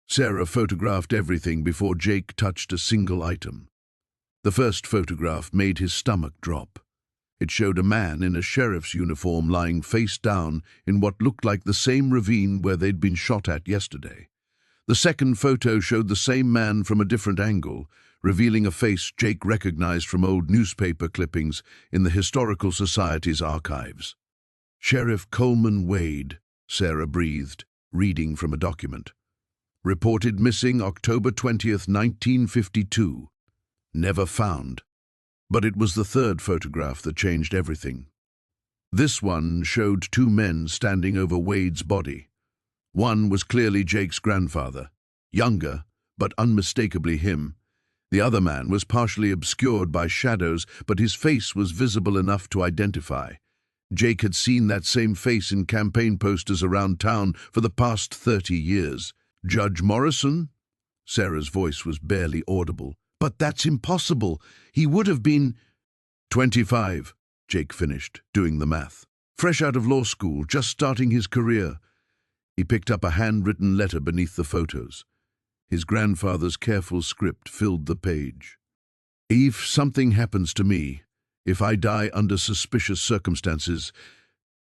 Sarah photographed everything before Jake touched a single item. The first photograph made his stomach drop. It showed a man in a sheriff's uniform lying face down in what looked like the same ravine where they'd been shot at yesterday. The second photo showed the same man from a different angle, revealing a face Jake recognized from old newspaper clippings in the Historical Society's archives. "Sheriff Coleman Wade," Sarah breathed, reading from a document. "Reported missing October 20th, 1952. Never found." But it was the third photograph that changed everything. This one showed two men standing over Wade's body. One was clearly Jake's grandfather, younger, but unmistakably him. The other man was partially obscured by shadows, but his face was visible enough to identify. Jake had seen that same face in campaign posters around town for the past 30 years. "Judge Morrison?" Sarah's voice was barely audible. "But that's impossible. He would have been—" 25, Jake finished, doing the math. "Fresh out of law school, just starting his career." He picked up a handwritten letter beneath the photos. His grandfather's careful script filled the page. "If something happens to me, if I die under suspicious circumstances,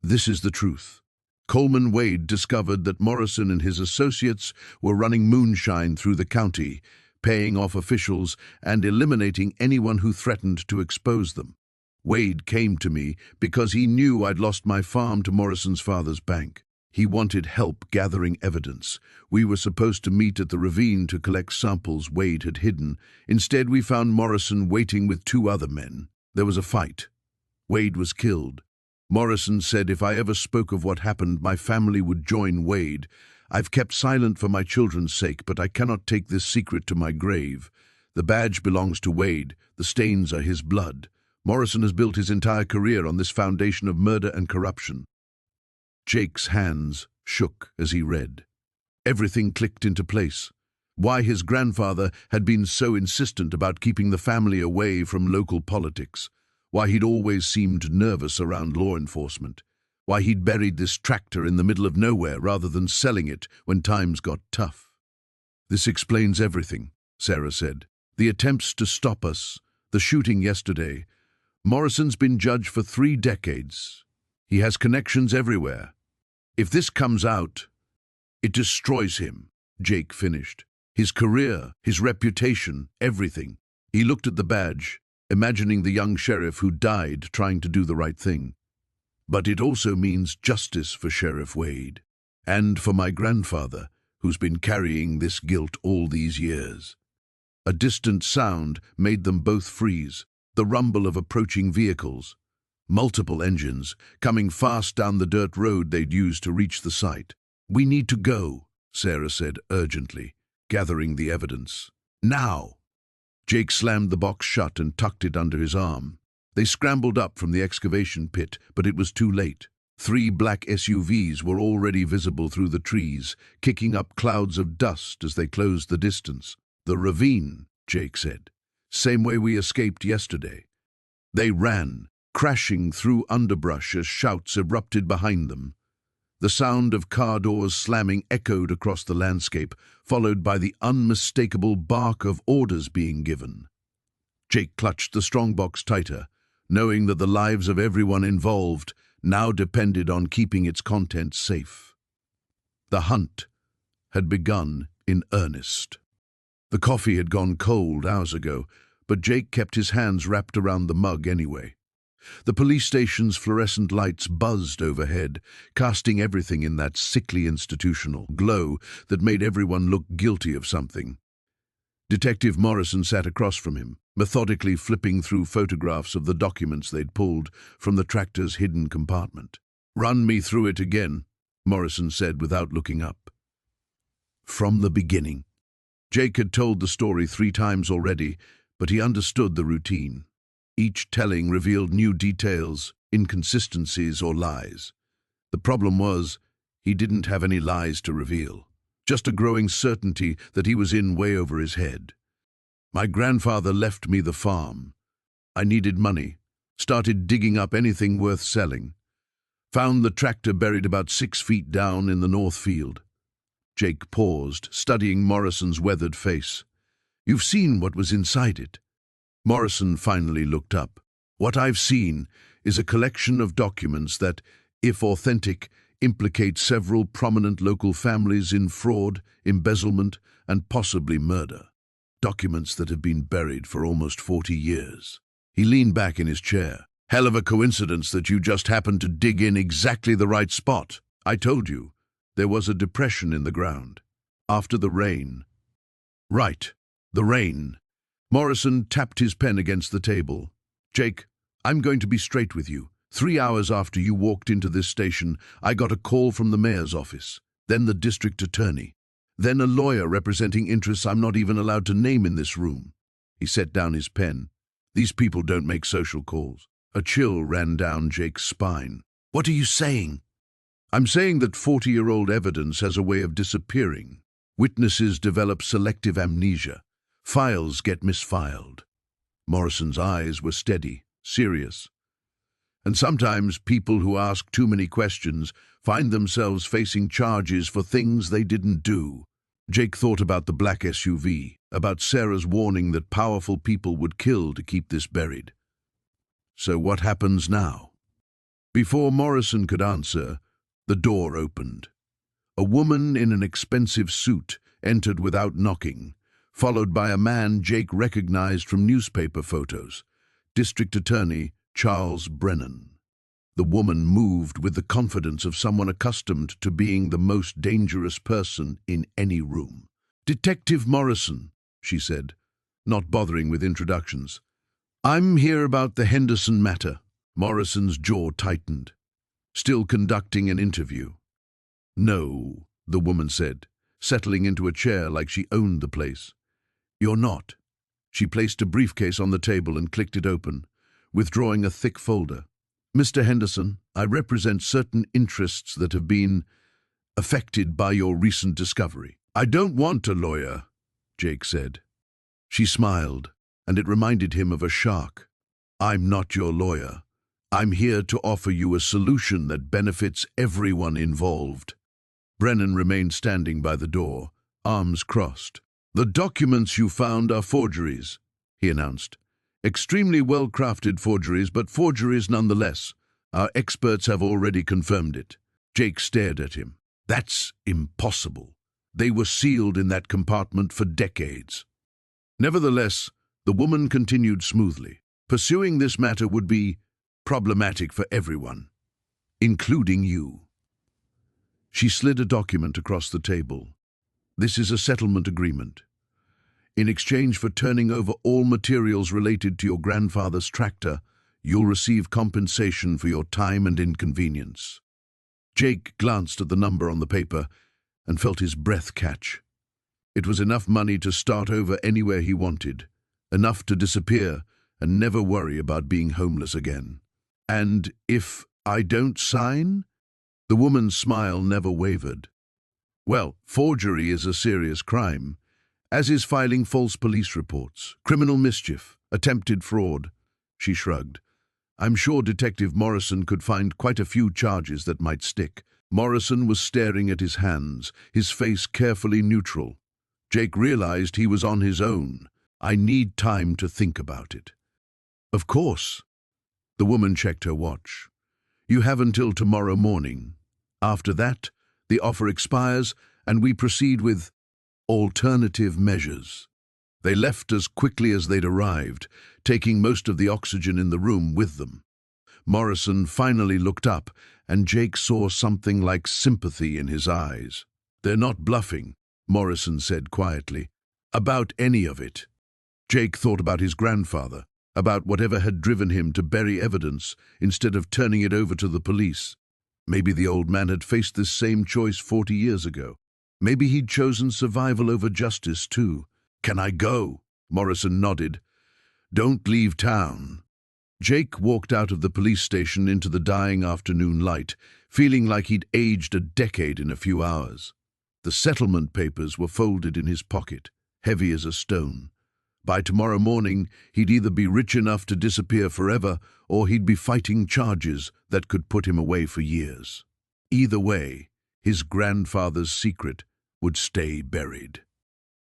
this is the truth. Coleman Wade discovered that Morrison and his associates were running moonshine through the county, paying off officials and eliminating anyone who threatened to expose them. Wade came to me because he knew I'd lost my farm to Morrison's father's bank. He wanted help gathering evidence. We were supposed to meet at the ravine to collect samples Wade had hidden. Instead, we found Morrison waiting with two other men. There was a fight. Wade was killed. Morrison said if I ever spoke of what happened, my family would join Wade. I've kept silent for my children's sake, but I cannot take this secret to my grave. The badge belongs to Wade. The stains are his blood. Morrison has built his entire career on this foundation of murder and corruption." Jake's hands shook as he read. Everything clicked into place. Why his grandfather had been so insistent about keeping the family away from local politics. Why he'd always seemed nervous around law enforcement. Why he'd buried this tractor in the middle of nowhere rather than selling it when times got tough. "This explains everything," Sarah said. "The attempts to stop us, the shooting yesterday. Morrison's been judged for 3 decades. He has connections everywhere. If this comes out, it destroys him," Jake finished. "His career, his reputation, everything." He looked at the badge, imagining the young sheriff who died trying to do the right thing. "But it also means justice for Sheriff Wade, and for my grandfather, who's been carrying this guilt all these years." A distant sound made them both freeze, the rumble of approaching vehicles. Multiple engines, coming fast down the dirt road they'd used to reach the site. "We need to go," Sarah said urgently, gathering the evidence. "Now!" Jake slammed the box shut and tucked it under his arm. They scrambled up from the excavation pit, but it was too late. 3 black SUVs were already visible through the trees, kicking up clouds of dust as they closed the distance. "The ravine," Jake said. "Same way we escaped yesterday." They ran, crashing through underbrush as shouts erupted behind them. The sound of car doors slamming echoed across the landscape, followed by the unmistakable bark of orders being given. Jake clutched the strongbox tighter, knowing that the lives of everyone involved now depended on keeping its contents safe. The hunt had begun in earnest. The coffee had gone cold hours ago, but Jake kept his hands wrapped around the mug anyway. The police station's fluorescent lights buzzed overhead, casting everything in that sickly institutional glow that made everyone look guilty of something. Detective Morrison sat across from him, methodically flipping through photographs of the documents they'd pulled from the tractor's hidden compartment. "Run me through it again," Morrison said without looking up. From the beginning. Jake had told the story 3 times already, but he understood the routine. Each telling revealed new details, inconsistencies, or lies. The problem was, he didn't have any lies to reveal. Just a growing certainty that he was in way over his head. "My grandfather left me the farm. I needed money. Started digging up anything worth selling. Found the tractor buried about 6 feet down in the north field." Jake paused, studying Morrison's weathered face. "You've seen what was inside it?" Morrison finally looked up. "What I've seen is a collection of documents that, if authentic, implicate several prominent local families in fraud, embezzlement, and possibly murder. Documents that have been buried for almost 40 years. He leaned back in his chair. "Hell of a coincidence that you just happened to dig in exactly the right spot. I told you, there was a depression in the ground. After the rain." "Right, the rain." Morrison tapped his pen against the table. "Jake, I'm going to be straight with you. 3 hours after you walked into this station, I got a call from the mayor's office, then the district attorney, then a lawyer representing interests I'm not even allowed to name in this room." He set down his pen. "These people don't make social calls." A chill ran down Jake's spine. "What are you saying?" "I'm saying that 40-year-old evidence has a way of disappearing. Witnesses develop selective amnesia. Files get misfiled." Morrison's eyes were steady, serious. "And sometimes people who ask too many questions find themselves facing charges for things they didn't do." Jake thought about the black SUV, about Sarah's warning that powerful people would kill to keep this buried. So what happens now? Before Morrison could answer, the door opened. A woman in an expensive suit entered without knocking, followed by a man Jake recognized from newspaper photos, District Attorney Charles Brennan. The woman moved with the confidence of someone accustomed to being the most dangerous person in any room. "Detective Morrison," she said, not bothering with introductions. "I'm here about the Henderson matter." Morrison's jaw tightened. "Still conducting an interview?" "No," the woman said, settling into a chair like she owned the place. "You're not." She placed a briefcase on the table and clicked it open, withdrawing a thick folder. "Mr. Henderson, I represent certain interests that have been affected by your recent discovery." "I don't want a lawyer," Jake said. She smiled, and it reminded him of a shark. "I'm not your lawyer. I'm here to offer you a solution that benefits everyone involved." Brennan remained standing by the door, arms crossed. "The documents you found are forgeries," he announced. "Extremely well-crafted forgeries, but forgeries nonetheless. Our experts have already confirmed it." Jake stared at him. "That's impossible. They were sealed in that compartment for decades." Nevertheless, the woman continued smoothly. "Pursuing this matter would be problematic for everyone, including you." She slid a document across the table. "This is a settlement agreement. In exchange for turning over all materials related to your grandfather's tractor, you'll receive compensation for your time and inconvenience." Jake glanced at the number on the paper and felt his breath catch. It was enough money to start over anywhere he wanted, enough to disappear and never worry about being homeless again. "And if I don't sign?" The woman's smile never wavered. "Well, forgery is a serious crime, as is filing false police reports, criminal mischief, attempted fraud." She shrugged. "I'm sure Detective Morrison could find quite a few charges that might stick." Morrison was staring at his hands, his face carefully neutral. Jake realized he was on his own. "I need time to think about it." "Of course." The woman checked her watch. "You have until tomorrow morning. After that, the offer expires and we proceed with alternative measures." They left as quickly as they'd arrived, taking most of the oxygen in the room with them. Morrison finally looked up, and Jake saw something like sympathy in his eyes. "They're not bluffing," Morrison said quietly, "about any of it." Jake thought about his grandfather, about whatever had driven him to bury evidence instead of turning it over to the police. Maybe the old man had faced this same choice 40 years ago. Maybe he'd chosen survival over justice, too. "Can I go?" Morrison nodded. "Don't leave town." Jake walked out of the police station into the dying afternoon light, feeling like he'd aged a decade in a few hours. The settlement papers were folded in his pocket, heavy as a stone. By tomorrow morning, he'd either be rich enough to disappear forever, or he'd be fighting charges that could put him away for years. Either way, his grandfather's secret would stay buried.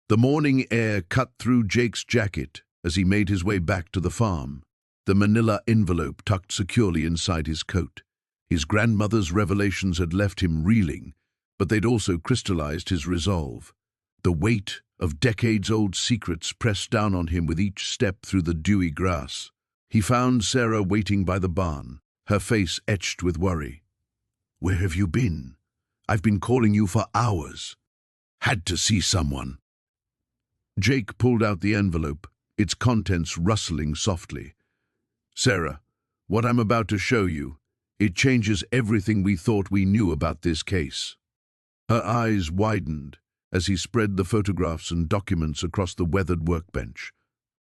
The morning air cut through Jake's jacket as he made his way back to the farm, the manila envelope tucked securely inside his coat. His grandmother's revelations had left him reeling, but they'd also crystallized his resolve. The weight of decades-old secrets pressed down on him with each step through the dewy grass. He found Sarah waiting by the barn, her face etched with worry. "Where have you been? I've been calling you for hours." "Had to see someone." Jake pulled out the envelope, its contents rustling softly. "Sarah, what I'm about to show you, it changes everything we thought we knew about this case." Her eyes widened as he spread the photographs and documents across the weathered workbench.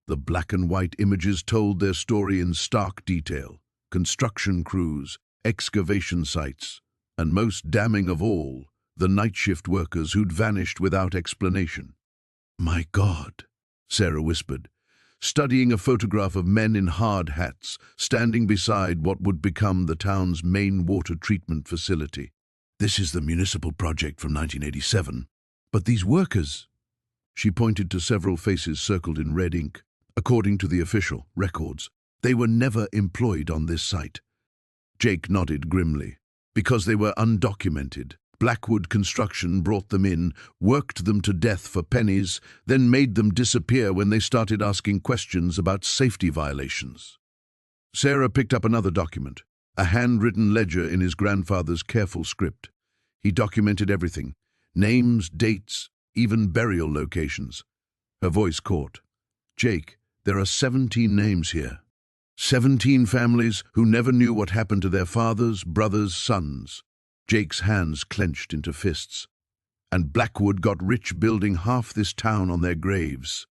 The black and white images told their story in stark detail: construction crews, excavation sites, and most damning of all, the night shift workers who'd vanished without explanation. "My God," Sarah whispered, studying a photograph of men in hard hats standing beside what would become the town's main water treatment facility. "This is the municipal project from 1987. But these workers..." She pointed to several faces circled in red ink. "According to the official records, they were never employed on this site." Jake nodded grimly. "Because they were undocumented. Blackwood Construction brought them in, worked them to death for pennies, then made them disappear when they started asking questions about safety violations." Sarah picked up another document, a handwritten ledger in his grandfather's careful script. He documented everything: names, dates, even burial locations. Her voice caught. "Jake, there are 17 names here. 17 families who never knew what happened to their fathers, brothers, sons." Jake's hands clenched into fists. "And Blackwood got rich building half this town on their graves."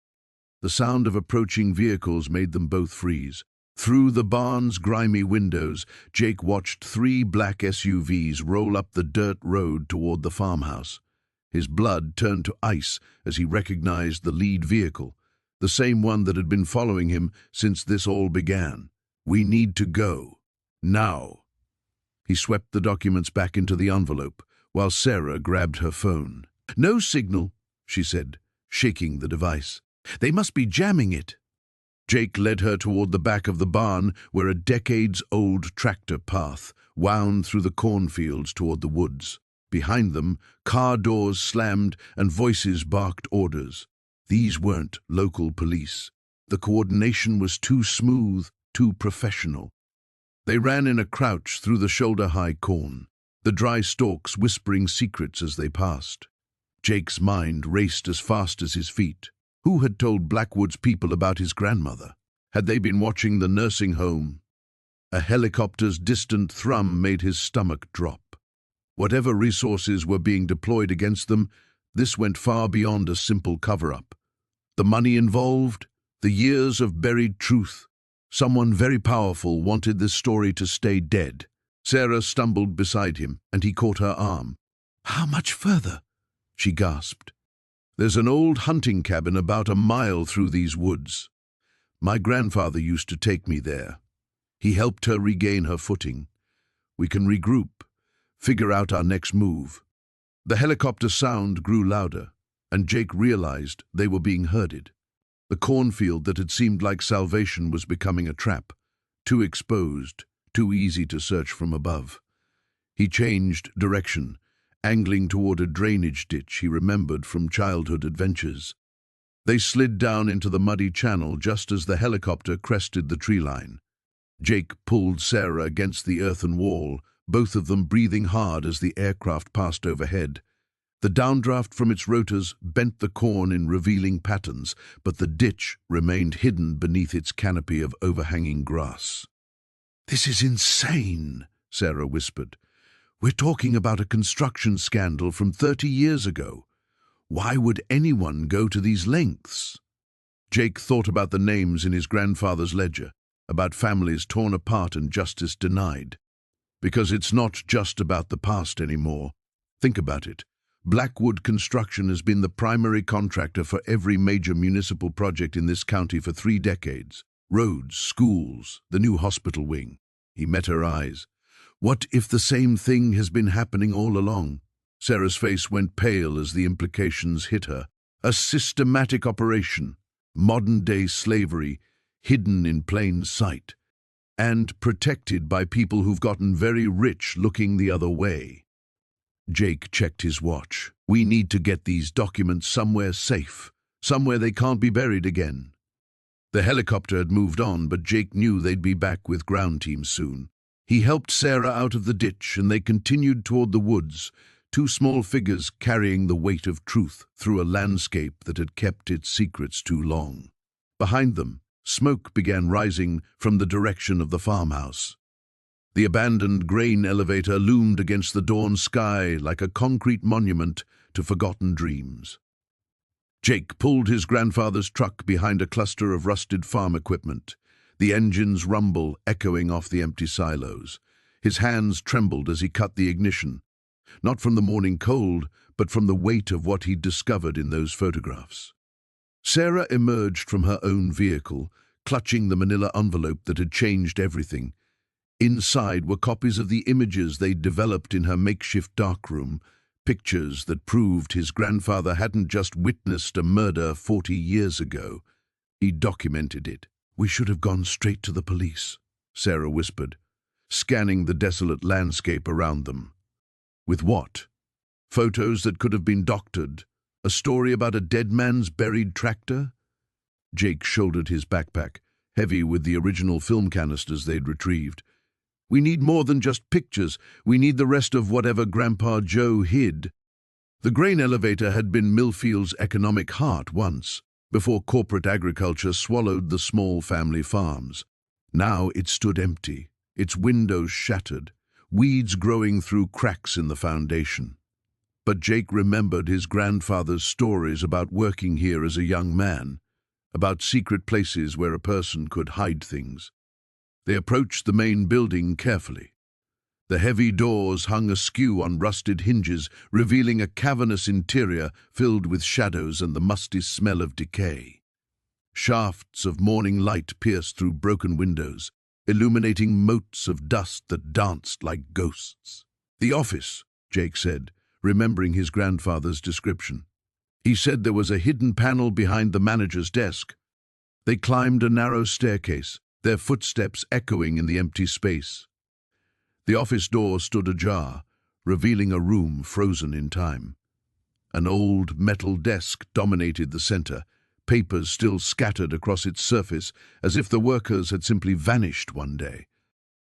The sound of approaching vehicles made them both freeze. Through the barn's grimy windows, Jake watched 3 black SUVs roll up the dirt road toward the farmhouse. His blood turned to ice as he recognized the lead vehicle, the same one that had been following him since this all began. "We need to go. Now." He swept the documents back into the envelope, while Sarah grabbed her phone. "No signal," she said, shaking the device. "They must be jamming it." Jake led her toward the back of the barn where a decades-old tractor path wound through the cornfields toward the woods. Behind them, car doors slammed and voices barked orders. These weren't local police. The coordination was too smooth, too professional. They ran in a crouch through the shoulder-high corn, the dry stalks whispering secrets as they passed. Jake's mind raced as fast as his feet. Who had told Blackwood's people about his grandmother? Had they been watching the nursing home? A helicopter's distant thrum made his stomach drop. Whatever resources were being deployed against them, this went far beyond a simple cover-up. The money involved, the years of buried truth. Someone very powerful wanted this story to stay dead. Sarah stumbled beside him, and he caught her arm. "How much further?" she gasped. "There's an old hunting cabin about a mile through these woods. My grandfather used to take me there. He helped her regain her footing. We can regroup, figure out our next move." The helicopter sound grew louder, and Jake realized they were being herded. The cornfield that had seemed like salvation was becoming a trap, too exposed, too easy to search from above. He changed direction, angling toward a drainage ditch he remembered from childhood adventures. They slid down into the muddy channel just as the helicopter crested the tree line. Jake pulled Sarah against the earthen wall, both of them breathing hard as the aircraft passed overhead. The downdraft from its rotors bent the corn in revealing patterns, but the ditch remained hidden beneath its canopy of overhanging grass. "This is insane," Sarah whispered. "We're talking about a construction scandal from 30 years ago. Why would anyone go to these lengths?" Jake thought about the names in his grandfather's ledger, about families torn apart and justice denied. Because it's not just about the past anymore. Think about it. Blackwood Construction has been the primary contractor for every major municipal project in this county for 3 decades. Roads, schools, the new hospital wing. He met her eyes. What if the same thing has been happening all along? Sarah's face went pale as the implications hit her. A systematic operation, modern-day slavery, hidden in plain sight, and protected by people who've gotten very rich looking the other way. Jake checked his watch. "We need to get these documents somewhere safe, somewhere they can't be buried again." The helicopter had moved on, but Jake knew they'd be back with ground teams soon. He helped Sarah out of the ditch, and they continued toward the woods, 2 small figures carrying the weight of truth through a landscape that had kept its secrets too long. Behind them, smoke began rising from the direction of the farmhouse. The abandoned grain elevator loomed against the dawn sky like a concrete monument to forgotten dreams. Jake pulled his grandfather's truck behind a cluster of rusted farm equipment, the engine's rumble echoing off the empty silos. His hands trembled as he cut the ignition, not from the morning cold, but from the weight of what he'd discovered in those photographs. Sarah emerged from her own vehicle, clutching the manila envelope that had changed everything. Inside were copies of the images they'd developed in her makeshift darkroom, pictures that proved his grandfather hadn't just witnessed a murder 40 years ago. He'd documented it. "We should have gone straight to the police," Sarah whispered, scanning the desolate landscape around them. With what? Photos that could have been doctored? A story about a dead man's buried tractor? Jake shouldered his backpack, heavy with the original film canisters they'd retrieved. "We need more than just pictures. We need the rest of whatever Grandpa Joe hid." The grain elevator had been Millfield's economic heart once, before corporate agriculture swallowed the small family farms. Now it stood empty, its windows shattered, weeds growing through cracks in the foundation. But Jake remembered his grandfather's stories about working here as a young man, about secret places where a person could hide things. They approached the main building carefully. The heavy doors hung askew on rusted hinges, revealing a cavernous interior filled with shadows and the musty smell of decay. Shafts of morning light pierced through broken windows, illuminating motes of dust that danced like ghosts. "The office," Jake said, remembering his grandfather's description. He said there was a hidden panel behind the manager's desk. They climbed a narrow staircase, their footsteps echoing in the empty space. The office door stood ajar, revealing a room frozen in time. An old metal desk dominated the center, papers still scattered across its surface as if the workers had simply vanished one day.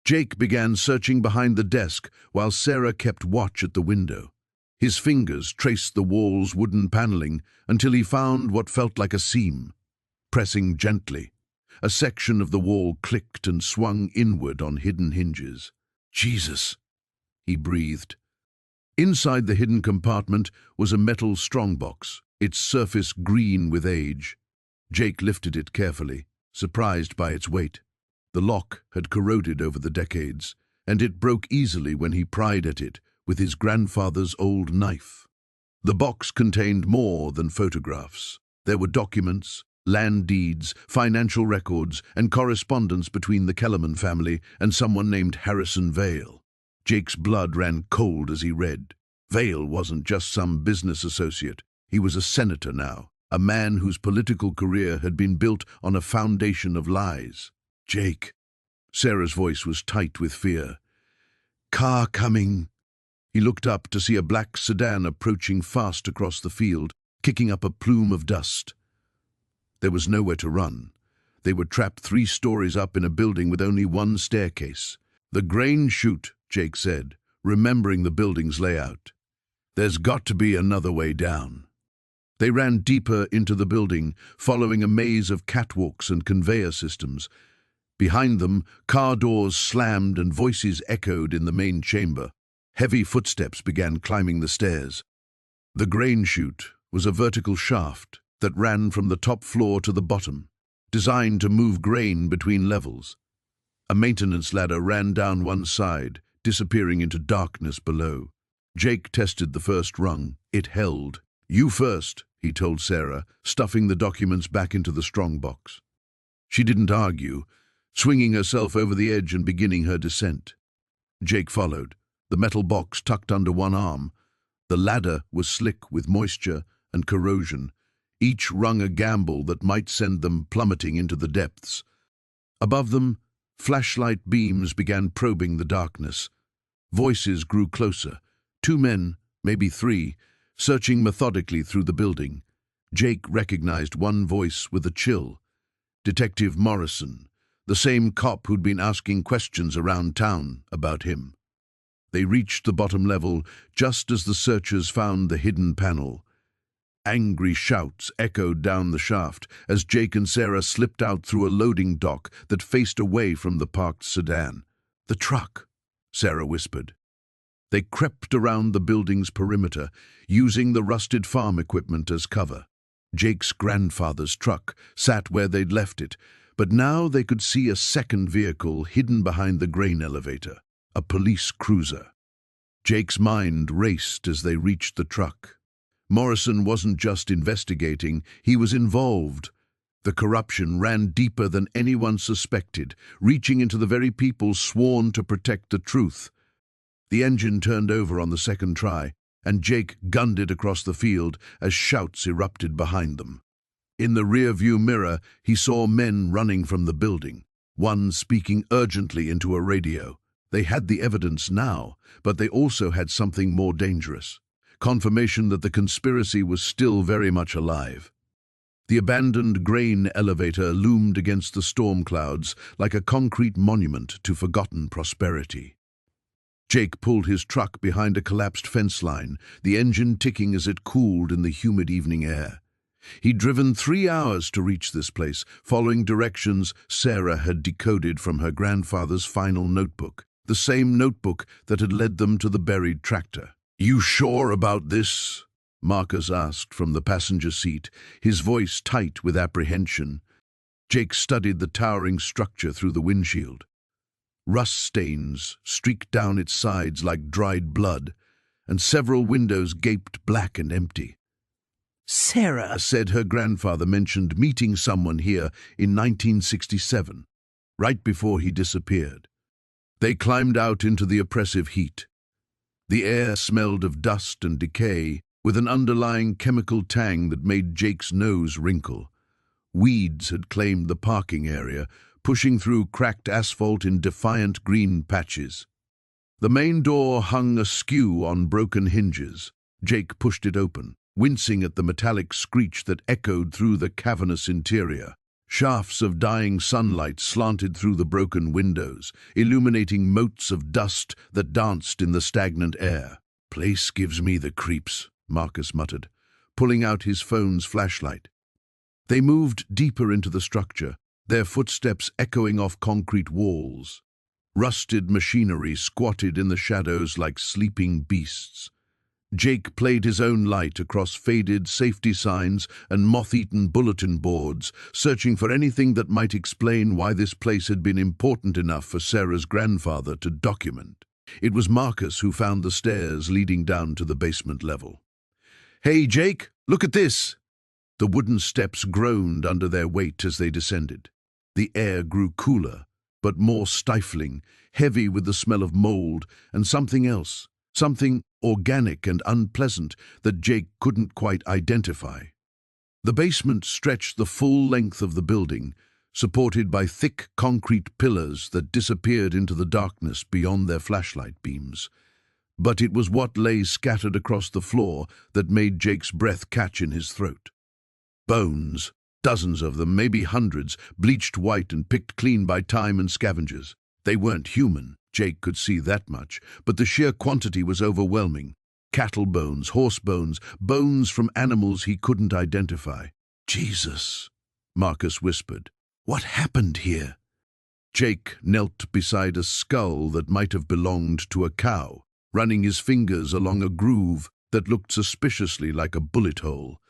Jake began searching behind the desk while Sarah kept watch at the window. His fingers traced the wall's wooden paneling until he found what felt like a seam. Pressing gently, a section of the wall clicked and swung inward on hidden hinges. "Jesus," he breathed. Inside the hidden compartment was a metal strongbox, its surface green with age. Jake lifted it carefully, surprised by its weight. The lock had corroded over the decades, and it broke easily when he pried at it with his grandfather's old knife. The box contained more than photographs. There were documents, land deeds, financial records, and correspondence between the Kellerman family and someone named Harrison Vale. Jake's blood ran cold as he read. Vale wasn't just some business associate. He was a senator now, a man whose political career had been built on a foundation of lies. "Jake." Sarah's voice was tight with fear. "Car coming." He looked up to see a black sedan approaching fast across the field, kicking up a plume of dust. There was nowhere to run. They were trapped 3 stories up in a building with only one staircase. "The grain chute," Jake said, remembering the building's layout. "There's got to be another way down." They ran deeper into the building, following a maze of catwalks and conveyor systems. Behind them, car doors slammed and voices echoed in the main chamber. Heavy footsteps began climbing the stairs. The grain chute was a vertical shaft that ran from the top floor to the bottom, designed to move grain between levels. A maintenance ladder ran down one side, disappearing into darkness below. Jake tested the first rung. It held. "You first," he told Sarah, stuffing the documents back into the strongbox. She didn't argue, swinging herself over the edge and beginning her descent. Jake followed, the metal box tucked under one arm. The ladder was slick with moisture and corrosion, each rung a gamble that might send them plummeting into the depths. Above them, flashlight beams began probing the darkness. Voices grew closer. 2 men, maybe 3, searching methodically through the building. Jake recognized one voice with a chill. Detective Morrison, the same cop who'd been asking questions around town about him. They reached the bottom level just as the searchers found the hidden panel. Angry shouts echoed down the shaft as Jake and Sarah slipped out through a loading dock that faced away from the parked sedan. "The truck," Sarah whispered. They crept around the building's perimeter, using the rusted farm equipment as cover. Jake's grandfather's truck sat where they'd left it, but now they could see a second vehicle hidden behind the grain elevator, a police cruiser. Jake's mind raced as they reached the truck. Morrison wasn't just investigating, he was involved. The corruption ran deeper than anyone suspected, reaching into the very people sworn to protect the truth. The engine turned over on the second try, and Jake gunned it across the field as shouts erupted behind them. In the rear-view mirror, he saw men running from the building, one speaking urgently into a radio. They had the evidence now, but they also had something more dangerous. Confirmation that the conspiracy was still very much alive. The abandoned grain elevator loomed against the storm clouds like a concrete monument to forgotten prosperity. Jake pulled his truck behind a collapsed fence line, the engine ticking as it cooled in the humid evening air. He'd driven 3 hours to reach this place, following directions Sarah had decoded from her grandfather's final notebook, the same notebook that had led them to the buried tractor. "You sure about this?" Marcus asked from the passenger seat, his voice tight with apprehension. Jake studied the towering structure through the windshield. Rust stains streaked down its sides like dried blood, and several windows gaped black and empty. "Sarah said her grandfather mentioned meeting someone here in 1967, right before he disappeared." They climbed out into the oppressive heat. The air smelled of dust and decay, with an underlying chemical tang that made Jake's nose wrinkle. Weeds had claimed the parking area, pushing through cracked asphalt in defiant green patches. The main door hung askew on broken hinges. Jake pushed it open, wincing at the metallic screech that echoed through the cavernous interior. Shafts of dying sunlight slanted through the broken windows, illuminating motes of dust that danced in the stagnant air. "Place gives me the creeps," Marcus muttered, pulling out his phone's flashlight. They moved deeper into the structure, their footsteps echoing off concrete walls. Rusted machinery squatted in the shadows like sleeping beasts. Jake played his own light across faded safety signs and moth-eaten bulletin boards, searching for anything that might explain why this place had been important enough for Sarah's grandfather to document. It was Marcus who found the stairs leading down to the basement level. "Hey, Jake, look at this!" The wooden steps groaned under their weight as they descended. The air grew cooler, but more stifling, heavy with the smell of mold and something else. Something organic and unpleasant that Jake couldn't quite identify. The basement stretched the full length of the building, supported by thick concrete pillars that disappeared into the darkness beyond their flashlight beams. But it was what lay scattered across the floor that made Jake's breath catch in his throat. Bones, dozens of them, maybe hundreds, bleached white and picked clean by time and scavengers. They weren't human. Jake could see that much, but the sheer quantity was overwhelming. Cattle bones, horse bones, bones from animals he couldn't identify. "Jesus," Marcus whispered. "What happened here?" Jake knelt beside a skull that might have belonged to a cow, running his fingers along a groove that looked suspiciously like a bullet hole.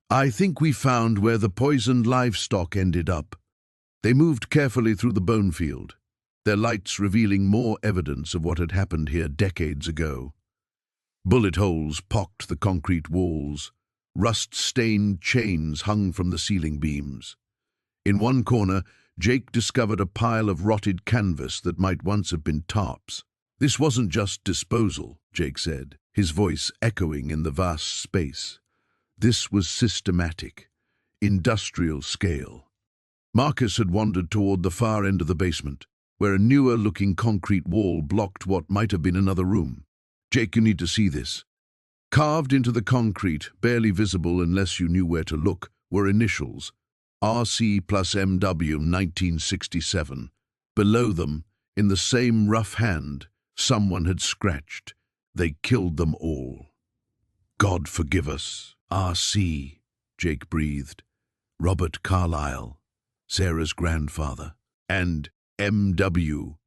"I think we found where the poisoned livestock ended up." They moved carefully through the bone field, their lights revealing more evidence of what had happened here decades ago. Bullet holes pocked the concrete walls. Rust-stained chains hung from the ceiling beams. In one corner, Jake discovered a pile of rotted canvas that might once have been tarps. "This wasn't just disposal," Jake said, his voice echoing in the vast space. "This was systematic, industrial scale." Marcus had wandered toward the far end of the basement, where a newer-looking concrete wall blocked what might have been another room. "Jake, you need to see this." Carved into the concrete, barely visible unless you knew where to look, were initials, RC plus MW 1967. Below them, in the same rough hand, someone had scratched. "They killed them all." "God forgive us. RC," Jake breathed. "Robert Carlyle, Sarah's grandfather. And MW."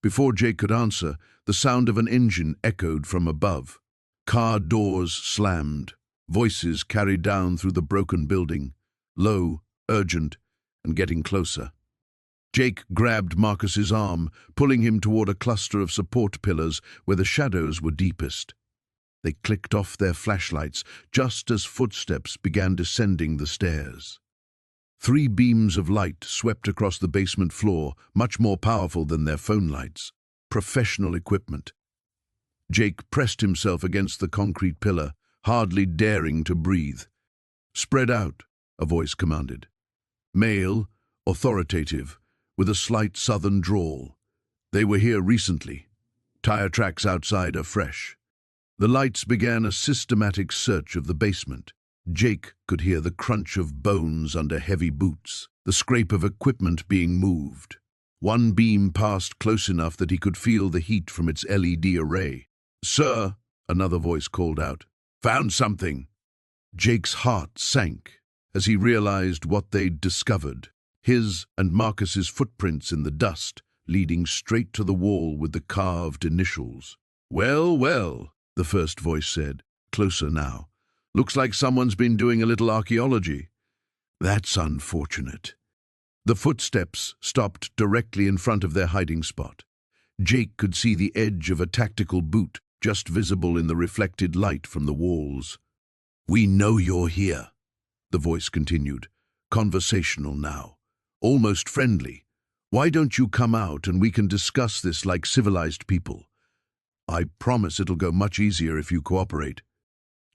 Before Jake could answer, the sound of an engine echoed from above. Car doors slammed, voices carried down through the broken building, low, urgent, and getting closer. Jake grabbed Marcus's arm, pulling him toward a cluster of support pillars where the shadows were deepest. They clicked off their flashlights just as footsteps began descending the stairs. 3 beams of light swept across the basement floor, much more powerful than their phone lights. Professional equipment. Jake pressed himself against the concrete pillar, hardly daring to breathe. "Spread out," a voice commanded. Male, authoritative, with a slight southern drawl. "They were here recently. Tire tracks outside are fresh." The lights began a systematic search of the basement. Jake could hear the crunch of bones under heavy boots, the scrape of equipment being moved. One beam passed close enough that he could feel the heat from its LED array. "Sir," another voice called out. "Found something." Jake's heart sank as he realized what they'd discovered. His and Marcus's footprints in the dust, leading straight to the wall with the carved initials. "Well, well," the first voice said, closer now. "Looks like someone's been doing a little archaeology." "That's unfortunate." The footsteps stopped directly in front of their hiding spot. Jake could see the edge of a tactical boot just visible in the reflected light from the walls. "We know you're here," the voice continued, conversational now, almost friendly. "Why don't you come out and we can discuss this like civilized people? I promise it'll go much easier if you cooperate."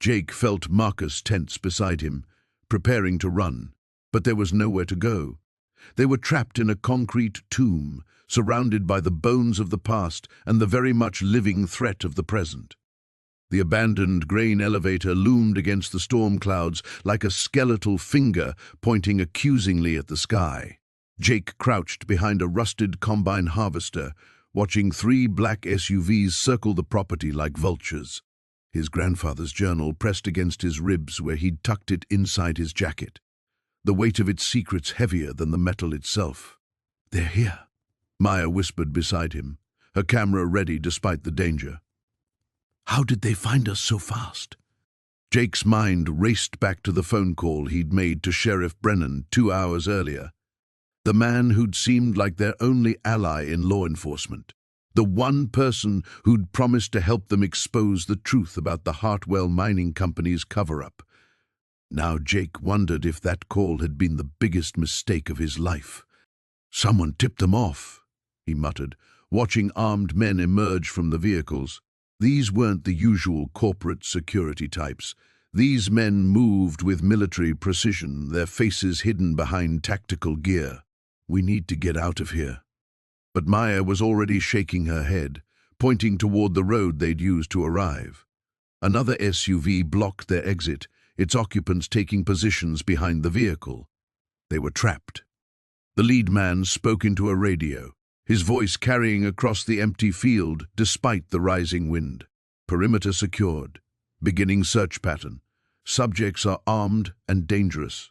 Jake felt Marcus tense beside him, preparing to run, but there was nowhere to go. They were trapped in a concrete tomb, surrounded by the bones of the past and the very much living threat of the present. The abandoned grain elevator loomed against the storm clouds like a skeletal finger pointing accusingly at the sky. Jake crouched behind a rusted combine harvester, watching 3 black SUVs circle the property like vultures. His grandfather's journal pressed against his ribs where he'd tucked it inside his jacket, the weight of its secrets heavier than the metal itself. "They're here," Maya whispered beside him, her camera ready despite the danger. "How did they find us so fast?" Jake's mind raced back to the phone call he'd made to Sheriff Brennan 2 hours earlier. The man who'd seemed like their only ally in law enforcement. The one person who'd promised to help them expose the truth about the Hartwell Mining Company's cover-up. Now Jake wondered if that call had been the biggest mistake of his life. "Someone tipped them off," he muttered, watching armed men emerge from the vehicles. These weren't the usual corporate security types. These men moved with military precision, their faces hidden behind tactical gear. "We need to get out of here." But Maya was already shaking her head, pointing toward the road they'd used to arrive. Another SUV blocked their exit, its occupants taking positions behind the vehicle. They were trapped. The lead man spoke into a radio, his voice carrying across the empty field despite the rising wind. "Perimeter secured. Beginning search pattern. Subjects are armed and dangerous."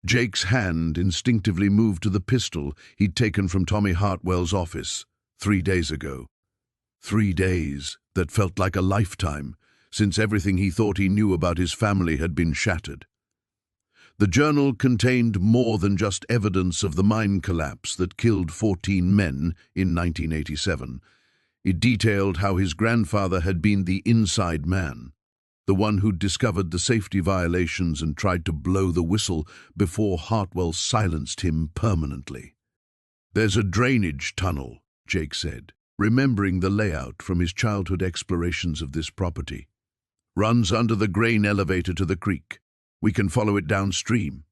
Jake's hand instinctively moved to the pistol he'd taken from Tommy Hartwell's office 3 days ago. 3 days that felt like a lifetime, since everything he thought he knew about his family had been shattered. The journal contained more than just evidence of the mine collapse that killed 14 men in 1987. It detailed how his grandfather had been the inside man, the one who'd discovered the safety violations and tried to blow the whistle before Hartwell silenced him permanently. "There's a drainage tunnel," Jake said, remembering the layout from his childhood explorations of this property. "Runs under the grain elevator to the creek. We can follow it downstream."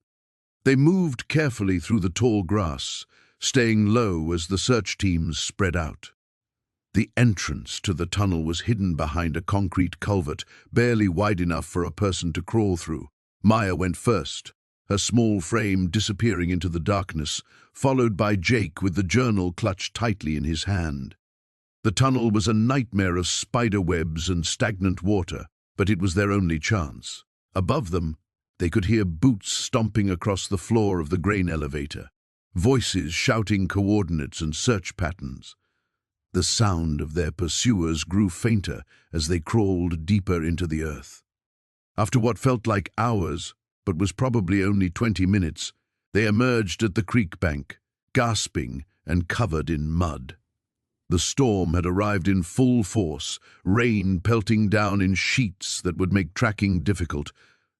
They moved carefully through the tall grass, staying low as the search teams spread out. The entrance to the tunnel was hidden behind a concrete culvert, barely wide enough for a person to crawl through. Maya went first, her small frame disappearing into the darkness, followed by Jake with the journal clutched tightly in his hand. The tunnel was a nightmare of spider webs and stagnant water, but it was their only chance. Above them, they could hear boots stomping across the floor of the grain elevator, voices shouting coordinates and search patterns. The sound of their pursuers grew fainter as they crawled deeper into the earth. After what felt like hours, but was probably only 20 minutes, they emerged at the creek bank, gasping and covered in mud. The storm had arrived in full force, rain pelting down in sheets that would make tracking difficult.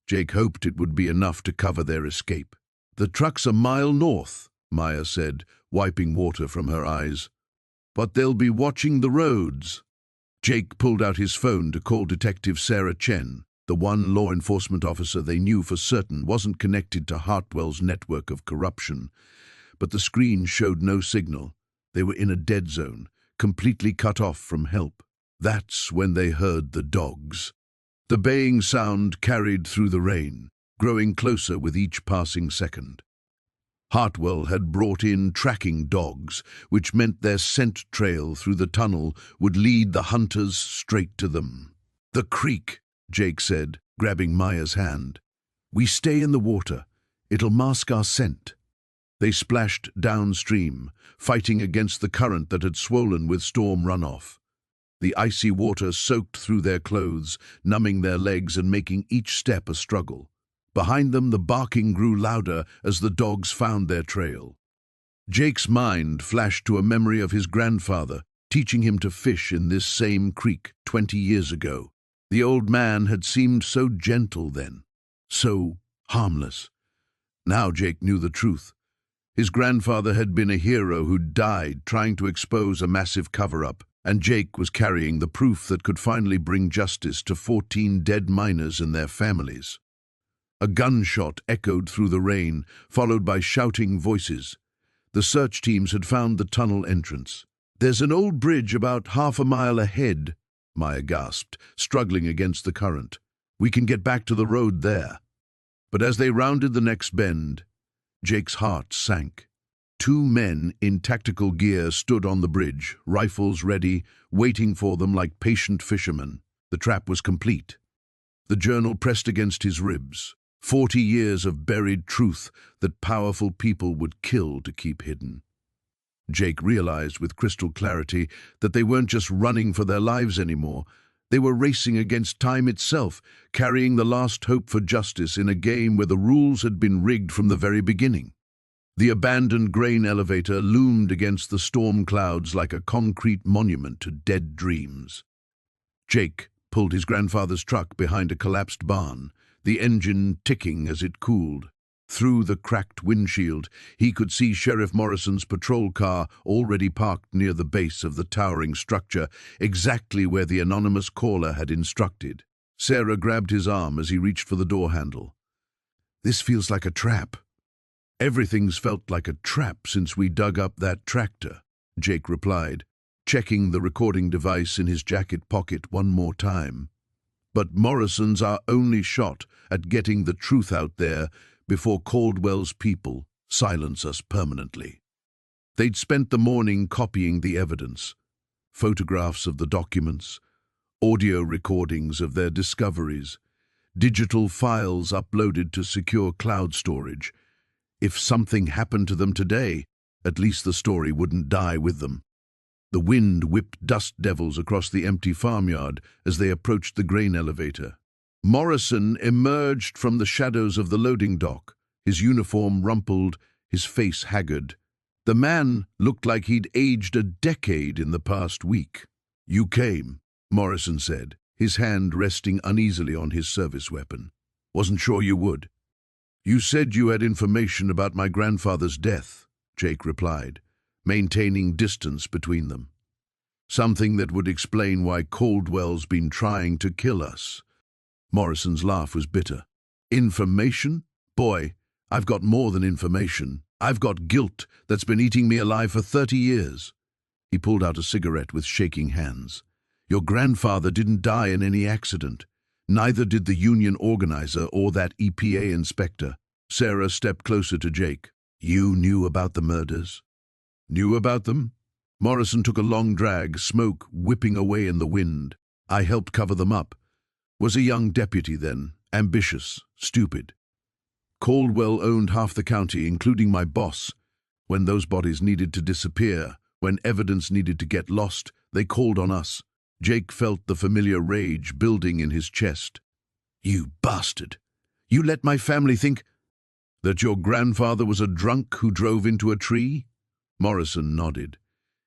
Jake hoped it would be enough to cover their escape. "The truck's a mile north," Maya said, wiping water from her eyes. "But they'll be watching the roads." Jake pulled out his phone to call Detective Sarah Chen, the one law enforcement officer they knew for certain wasn't connected to Hartwell's network of corruption. But the screen showed no signal. They were in a dead zone, completely cut off from help. That's when they heard the dogs. The baying sound carried through the rain, growing closer with each passing second. Hartwell had brought in tracking dogs, which meant their scent trail through the tunnel would lead the hunters straight to them. "The creek," Jake said, grabbing Maya's hand. "We stay in the water. It'll mask our scent." They splashed downstream, fighting against the current that had swollen with storm runoff. The icy water soaked through their clothes, numbing their legs and making each step a struggle. Behind them, the barking grew louder as the dogs found their trail. Jake's mind flashed to a memory of his grandfather, teaching him to fish in this same creek 20 years ago. The old man had seemed so gentle then, so harmless. Now Jake knew the truth. His grandfather had been a hero who'd died trying to expose a massive cover-up. And Jake was carrying the proof that could finally bring justice to 14 dead miners and their families. A gunshot echoed through the rain, followed by shouting voices. The search teams had found the tunnel entrance. "There's an old bridge about half a mile ahead," Maya gasped, struggling against the current. "We can get back to the road there." But as they rounded the next bend, Jake's heart sank. 2 men in tactical gear stood on the bridge, rifles ready, waiting for them like patient fishermen. The trap was complete. The journal pressed against his ribs. 40 years of buried truth that powerful people would kill to keep hidden. Jake realized with crystal clarity that they weren't just running for their lives anymore. They were racing against time itself, carrying the last hope for justice in a game where the rules had been rigged from the very beginning. The abandoned grain elevator loomed against the storm clouds like a concrete monument to dead dreams. Jake pulled his grandfather's truck behind a collapsed barn, the engine ticking as it cooled. Through the cracked windshield, he could see Sheriff Morrison's patrol car already parked near the base of the towering structure, exactly where the anonymous caller had instructed. Sarah grabbed his arm as he reached for the door handle. "This feels like a trap." "Everything's felt like a trap since we dug up that tractor," Jake replied, checking the recording device in his jacket pocket one more time. "But Morrison's our only shot at getting the truth out there before Caldwell's people silence us permanently." They'd spent the morning copying the evidence, photographs of the documents, audio recordings of their discoveries, digital files uploaded to secure cloud storage. If something happened to them today, at least the story wouldn't die with them. The wind whipped dust devils across the empty farmyard as they approached the grain elevator. Morrison emerged from the shadows of the loading dock, his uniform rumpled, his face haggard. The man looked like he'd aged a decade in the past week. "You came," Morrison said, his hand resting uneasily on his service weapon. "Wasn't sure you would." "You said you had information about my grandfather's death," Jake replied, maintaining distance between them. "Something that would explain why Caldwell's been trying to kill us." Morrison's laugh was bitter. "Information? Boy, I've got more than information. I've got guilt that's been eating me alive for 30 years. He pulled out a cigarette with shaking hands. "Your grandfather didn't die in any accident. Neither did the union organizer or that EPA inspector." Sarah stepped closer to Jake. "You knew about the murders?" "Knew about them?" Morrison took a long drag, smoke whipping away in the wind. "I helped cover them up. Was a young deputy then, ambitious, stupid. Caldwell owned half the county, including my boss. When those bodies needed to disappear, when evidence needed to get lost, they called on us." Jake felt the familiar rage building in his chest. "You bastard! You let my family think—" "That your grandfather was a drunk who drove into a tree?" Morrison nodded.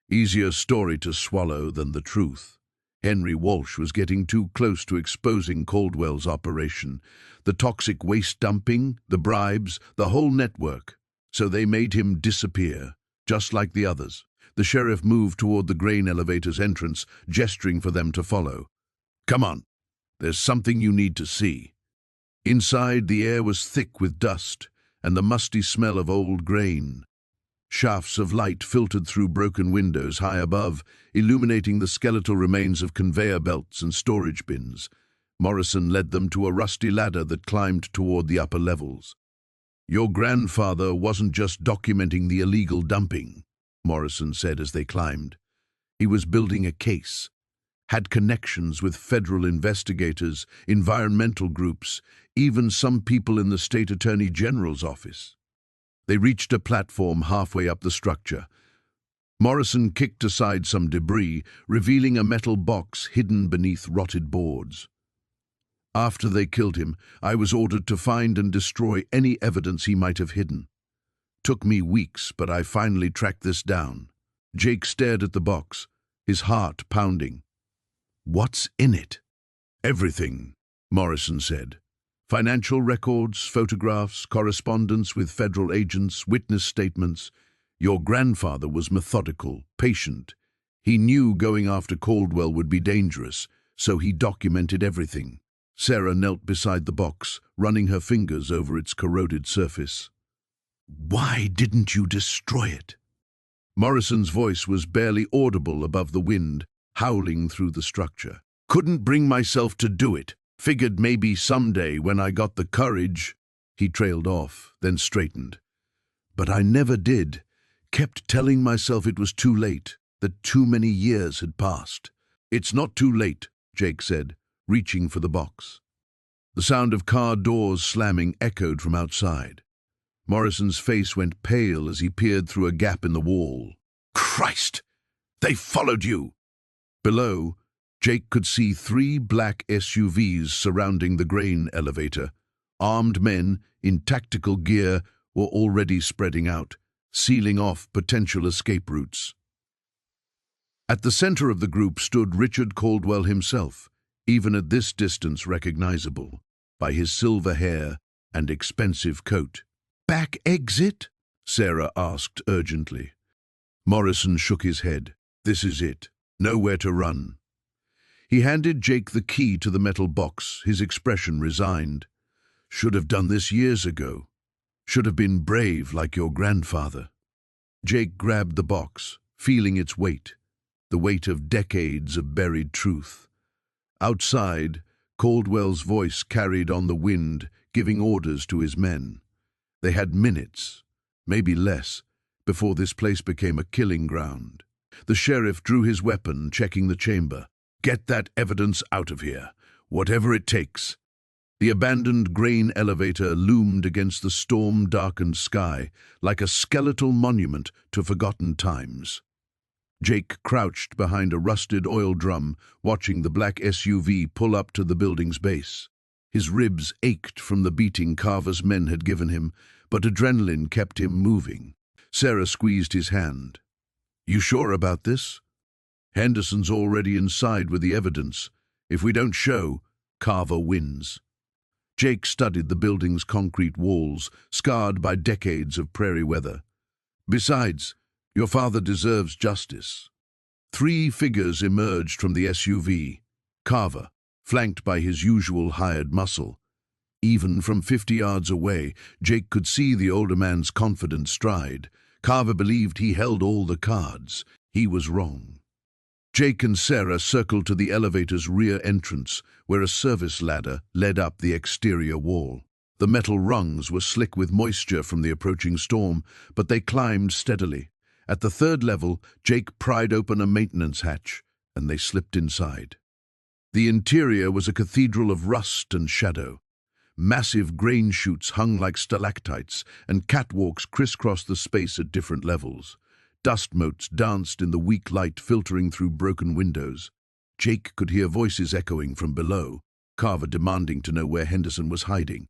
Easier story to swallow than the truth. Henry Walsh was getting too close to exposing Caldwell's operation. The toxic waste dumping, the bribes, the whole network. So they made him disappear, just like the others. The sheriff moved toward the grain elevator's entrance, gesturing for them to follow. "Come on, there's something you need to see." Inside, the air was thick with dust and the musty smell of old grain. Shafts of light filtered through broken windows high above, illuminating the skeletal remains of conveyor belts and storage bins. Morrison led them to a rusty ladder that climbed toward the upper levels. "Your grandfather wasn't just documenting the illegal dumping," Morrison said as they climbed. "He was building a case, had connections with federal investigators, environmental groups, even some people in the state attorney general's office." They reached a platform halfway up the structure. Morrison kicked aside some debris, revealing a metal box hidden beneath rotted boards. "After they killed him, I was ordered to find and destroy any evidence he might have hidden. Took me weeks, but I finally tracked this down." Jake stared at the box, his heart pounding. "What's in it?" "Everything," Morrison said. "Financial records, photographs, correspondence with federal agents, witness statements. Your grandfather was methodical, patient. He knew going after Caldwell would be dangerous, so he documented everything. Sarah knelt beside the box, running her fingers over its corroded surface. "Why didn't you destroy it?" Morrison's voice was barely audible above the wind, howling through the structure. "Couldn't bring myself to do it. Figured maybe someday when I got the courage." He trailed off, then straightened. "But I never did. Kept telling myself it was too late, that too many years had passed." "It's not too late," Jake said, reaching for the box. The sound of car doors slamming echoed from outside. Morrison's face went pale as he peered through a gap in the wall. "Christ! They followed you!" Below, Jake could see 3 black SUVs surrounding the grain elevator. Armed men, in tactical gear, were already spreading out, sealing off potential escape routes. At the center of the group stood Richard Caldwell himself, even at this distance recognizable, by his silver hair and expensive coat. "Back exit?" Sarah asked urgently. Morrison shook his head. "This is it. Nowhere to run." He handed Jake the key to the metal box, his expression resigned. "Should have done this years ago. Should have been brave like your grandfather." Jake grabbed the box, feeling its weight, the weight of decades of buried truth. Outside, Caldwell's voice carried on the wind, giving orders to his men. They had minutes, maybe less, before this place became a killing ground. The sheriff drew his weapon, checking the chamber. "Get that evidence out of here, whatever it takes." The abandoned grain elevator loomed against the storm-darkened sky, like a skeletal monument to forgotten times. Jake crouched behind a rusted oil drum, watching the black SUV pull up to the building's base. His ribs ached from the beating Carver's men had given him, but adrenaline kept him moving. Sarah squeezed his hand. "You sure about this? Henderson's already inside with the evidence. If we don't show, Carver wins." Jake studied the building's concrete walls, scarred by decades of prairie weather. "Besides, your father deserves justice." 3 figures emerged from the SUV. Carver, flanked by his usual hired muscle. Even from 50 yards away, Jake could see the older man's confident stride. Carver believed he held all the cards. He was wrong. Jake and Sarah circled to the elevator's rear entrance, where a service ladder led up the exterior wall. The metal rungs were slick with moisture from the approaching storm, but they climbed steadily. At the 3rd level, Jake pried open a maintenance hatch, and they slipped inside. The interior was a cathedral of rust and shadow. Massive grain chutes hung like stalactites, and catwalks crisscrossed the space at different levels. Dust motes danced in the weak light filtering through broken windows. Jake could hear voices echoing from below, Carver demanding to know where Henderson was hiding.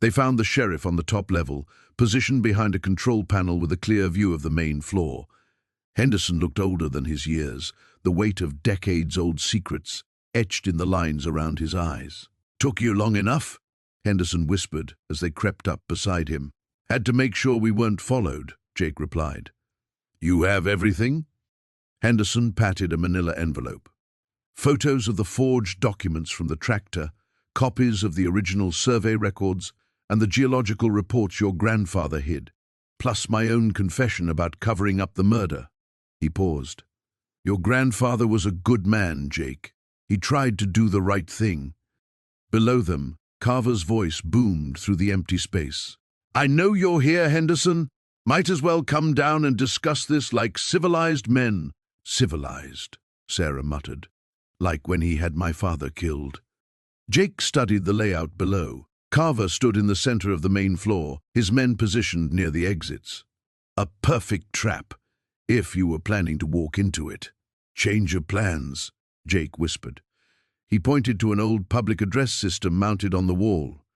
They found the sheriff on the top level, positioned behind a control panel with a clear view of the main floor. Henderson looked older than his years, the weight of decades-old secrets etched in the lines around his eyes. "Took you long enough?" Henderson whispered as they crept up beside him. "Had to make sure we weren't followed," Jake replied. "You have everything?" Henderson patted a manila envelope. Photos of the forged documents from the tractor, copies of the original survey records, and the geological reports your grandfather hid, plus my own confession about covering up the murder. He paused. "Your grandfather was a good man, Jake. He tried to do the right thing." Below them, Carver's voice boomed through the empty space. "I know you're here, Henderson. Might as well come down and discuss this like civilized men." "Civilized," Sarah muttered. "Like when he had my father killed." Jake studied the layout below. Carver stood in the center of the main floor, his men positioned near the exits. "A perfect trap, if you were planning to walk into it." "Change of plans," Jake whispered. He pointed to an old public address system mounted on the wall.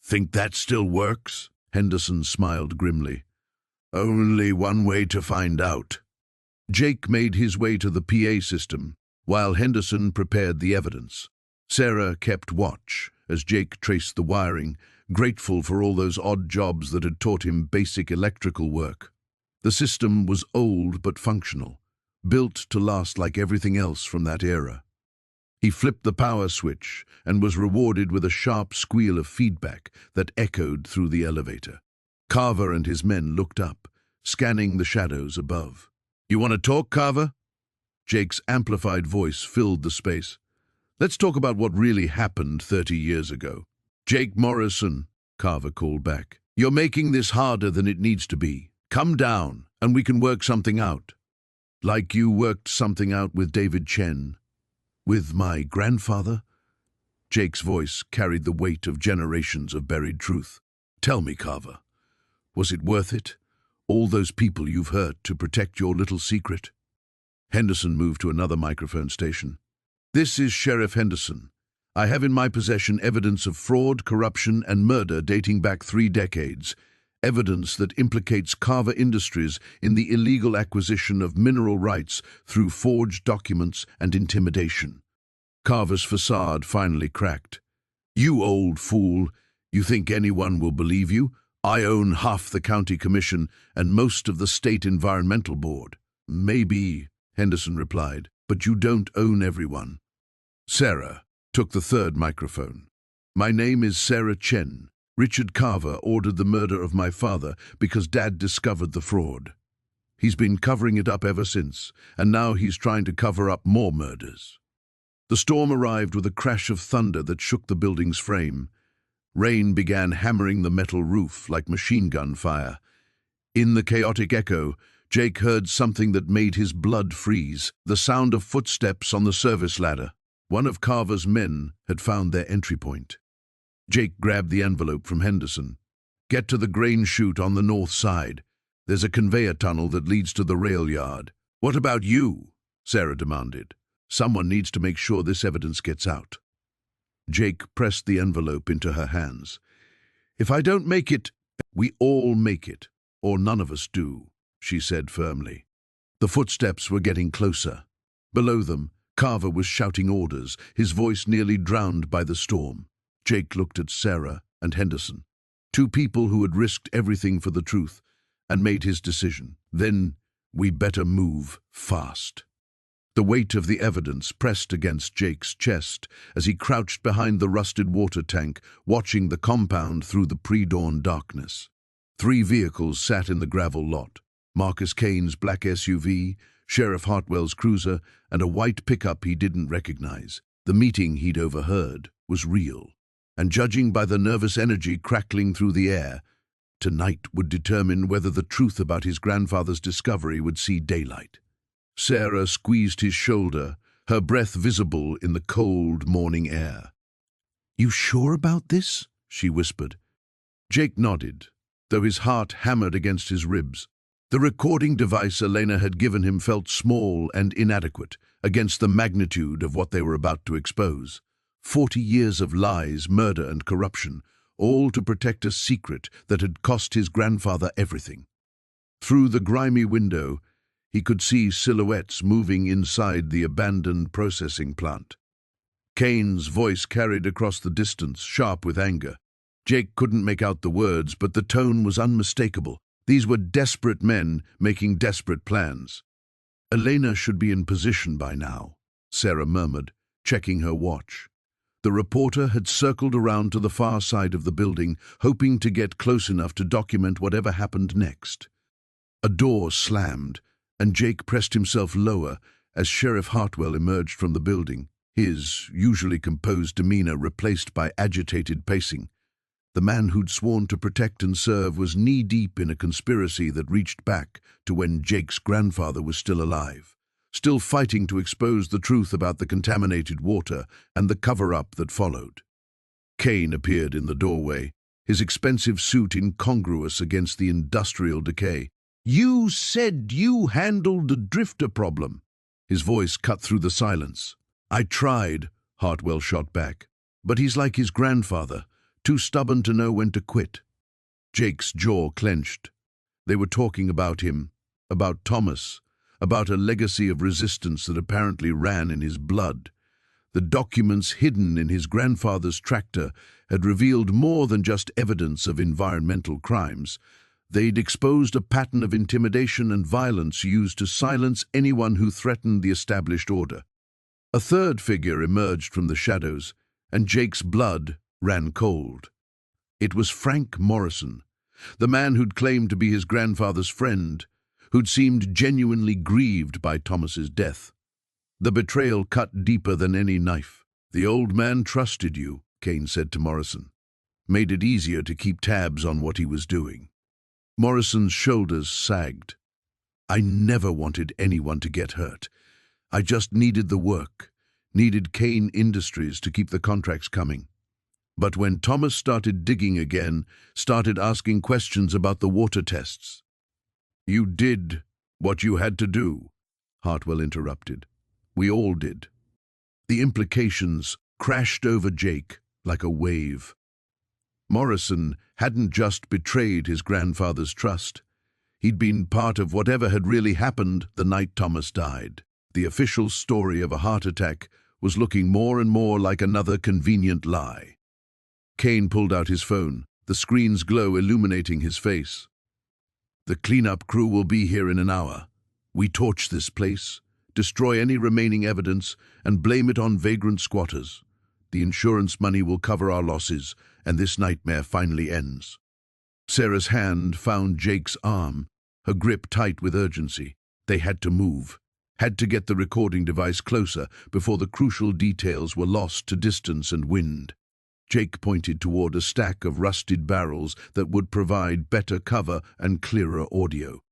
"Think that still works?" Henderson smiled grimly. "Only one way to find out." Jake made his way to the PA system, while Henderson prepared the evidence. Sarah kept watch as Jake traced the wiring, grateful for all those odd jobs that had taught him basic electrical work. The system was old but functional. built to last like everything else from that era. He flipped the power switch and was rewarded with a sharp squeal of feedback that echoed through the elevator. Carver and his men looked up, scanning the shadows above. "You want to talk, Carver?" Jake's amplified voice filled the space. "Let's talk about what really happened 30 years ago." "Jake Morrison," Carver called back. "You're making this harder than it needs to be. Come down, and we can work something out." "Like you worked something out with David Chen? With my grandfather?" Jake's voice carried the weight of generations of buried truth. "Tell me, Carver, was it worth it? All those people you've hurt to protect your little secret?" Henderson moved to another microphone station. "This is Sheriff Henderson. I have in my possession evidence of fraud, corruption, and murder dating back 3 decades. Evidence that implicates Carver Industries in the illegal acquisition of mineral rights through forged documents and intimidation." Carver's facade finally cracked. "You old fool! You think anyone will believe you? I own half the county commission and most of the state environmental board." "Maybe," Henderson replied, "but you don't own everyone." Sarah took the third microphone. "My name is Sarah Chen. Richard Carver ordered the murder of my father because Dad discovered the fraud. He's been covering it up ever since, and now he's trying to cover up more murders." The storm arrived with a crash of thunder that shook the building's frame. Rain began hammering the metal roof like machine gun fire. In the chaotic echo, Jake heard something that made his blood freeze, the sound of footsteps on the service ladder. One of Carver's men had found their entry point. Jake grabbed the envelope from Henderson. "Get to the grain chute on the north side. There's a conveyor tunnel that leads to the rail yard." "What about you?" Sarah demanded. "Someone needs to make sure this evidence gets out." Jake pressed the envelope into her hands. "If I don't make it, we all make it, or none of us do," she said firmly. The footsteps were getting closer. Below them, Carver was shouting orders, his voice nearly drowned by the storm. Jake looked at Sarah and Henderson, 2 people who had risked everything for the truth, and made his decision. "Then we better move fast." The weight of the evidence pressed against Jake's chest as he crouched behind the rusted water tank, watching the compound through the pre-dawn darkness. 3 vehicles sat in the gravel lot: Marcus Kane's black SUV, Sheriff Hartwell's cruiser, and a white pickup he didn't recognize. The meeting he'd overheard was real, and judging by the nervous energy crackling through the air, tonight would determine whether the truth about his grandfather's discovery would see daylight. Sarah squeezed his shoulder, her breath visible in the cold morning air. "You sure about this?" she whispered. Jake nodded, though his heart hammered against his ribs. The recording device Elena had given him felt small and inadequate against the magnitude of what they were about to expose. 40 years of lies, murder, and corruption, all to protect a secret that had cost his grandfather everything. Through the grimy window, he could see silhouettes moving inside the abandoned processing plant. Kane's voice carried across the distance, sharp with anger. Jake couldn't make out the words, but the tone was unmistakable. These were desperate men making desperate plans. "Elena should be in position by now," Sarah murmured, checking her watch. The reporter had circled around to the far side of the building, hoping to get close enough to document whatever happened next. A door slammed, and Jake pressed himself lower as Sheriff Hartwell emerged from the building, his usually composed demeanor replaced by agitated pacing. The man who'd sworn to protect and serve was knee-deep in a conspiracy that reached back to when Jake's grandfather was still alive, still fighting to expose the truth about the contaminated water and the cover-up that followed. Kane appeared in the doorway, his expensive suit incongruous against the industrial decay. "You said you handled the drifter problem." His voice cut through the silence. "I tried," Hartwell shot back. "But he's like his grandfather, too stubborn to know when to quit." Jake's jaw clenched. They were talking about him, about Thomas, about a legacy of resistance that apparently ran in his blood. The documents hidden in his grandfather's tractor had revealed more than just evidence of environmental crimes. They'd exposed a pattern of intimidation and violence used to silence anyone who threatened the established order. A third figure emerged from the shadows, and Jake's blood ran cold. It was Frank Morrison, the man who'd claimed to be his grandfather's friend, who'd seemed genuinely grieved by Thomas's death. The betrayal cut deeper than any knife. "The old man trusted you," Kane said to Morrison. "Made it easier to keep tabs on what he was doing." Morrison's shoulders sagged. "I never wanted anyone to get hurt. I just needed the work, needed Kane Industries to keep the contracts coming. But when Thomas started digging again, started asking questions about the water tests—" "You did what you had to do," Hartwell interrupted. "We all did." The implications crashed over Jake like a wave. Morrison hadn't just betrayed his grandfather's trust. He'd been part of whatever had really happened the night Thomas died. The official story of a heart attack was looking more and more like another convenient lie. Kane pulled out his phone, the screen's glow illuminating his face. "The cleanup crew will be here in an hour. We torch this place, destroy any remaining evidence, and blame it on vagrant squatters. The insurance money will cover our losses, and this nightmare finally ends." Sarah's hand found Jake's arm, her grip tight with urgency. They had to move, had to get the recording device closer before the crucial details were lost to distance and wind. Jake pointed toward a stack of rusted barrels that would provide better cover and clearer audio.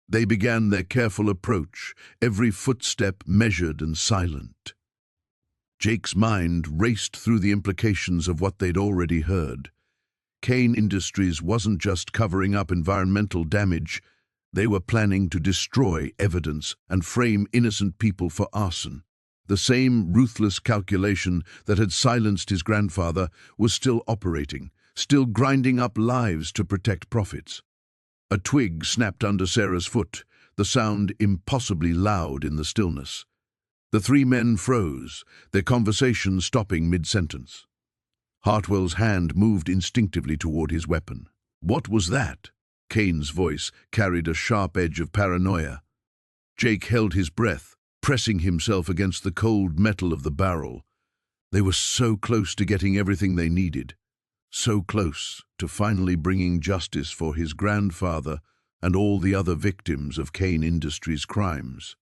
They began their careful approach, every footstep measured and silent. Jake's mind raced through the implications of what they'd already heard. Kane Industries wasn't just covering up environmental damage. They were planning to destroy evidence and frame innocent people for arson. The same ruthless calculation that had silenced his grandfather was still operating, still grinding up lives to protect profits. A twig snapped under Sarah's foot, the sound impossibly loud in the stillness. The three men froze, their conversation stopping mid-sentence. Hartwell's hand moved instinctively toward his weapon. "What was that?" Kane's voice carried a sharp edge of paranoia. Jake held his breath, pressing himself against the cold metal of the barrel. They were so close to getting everything they needed, so close to finally bringing justice for his grandfather and all the other victims of Kane Industries' crimes.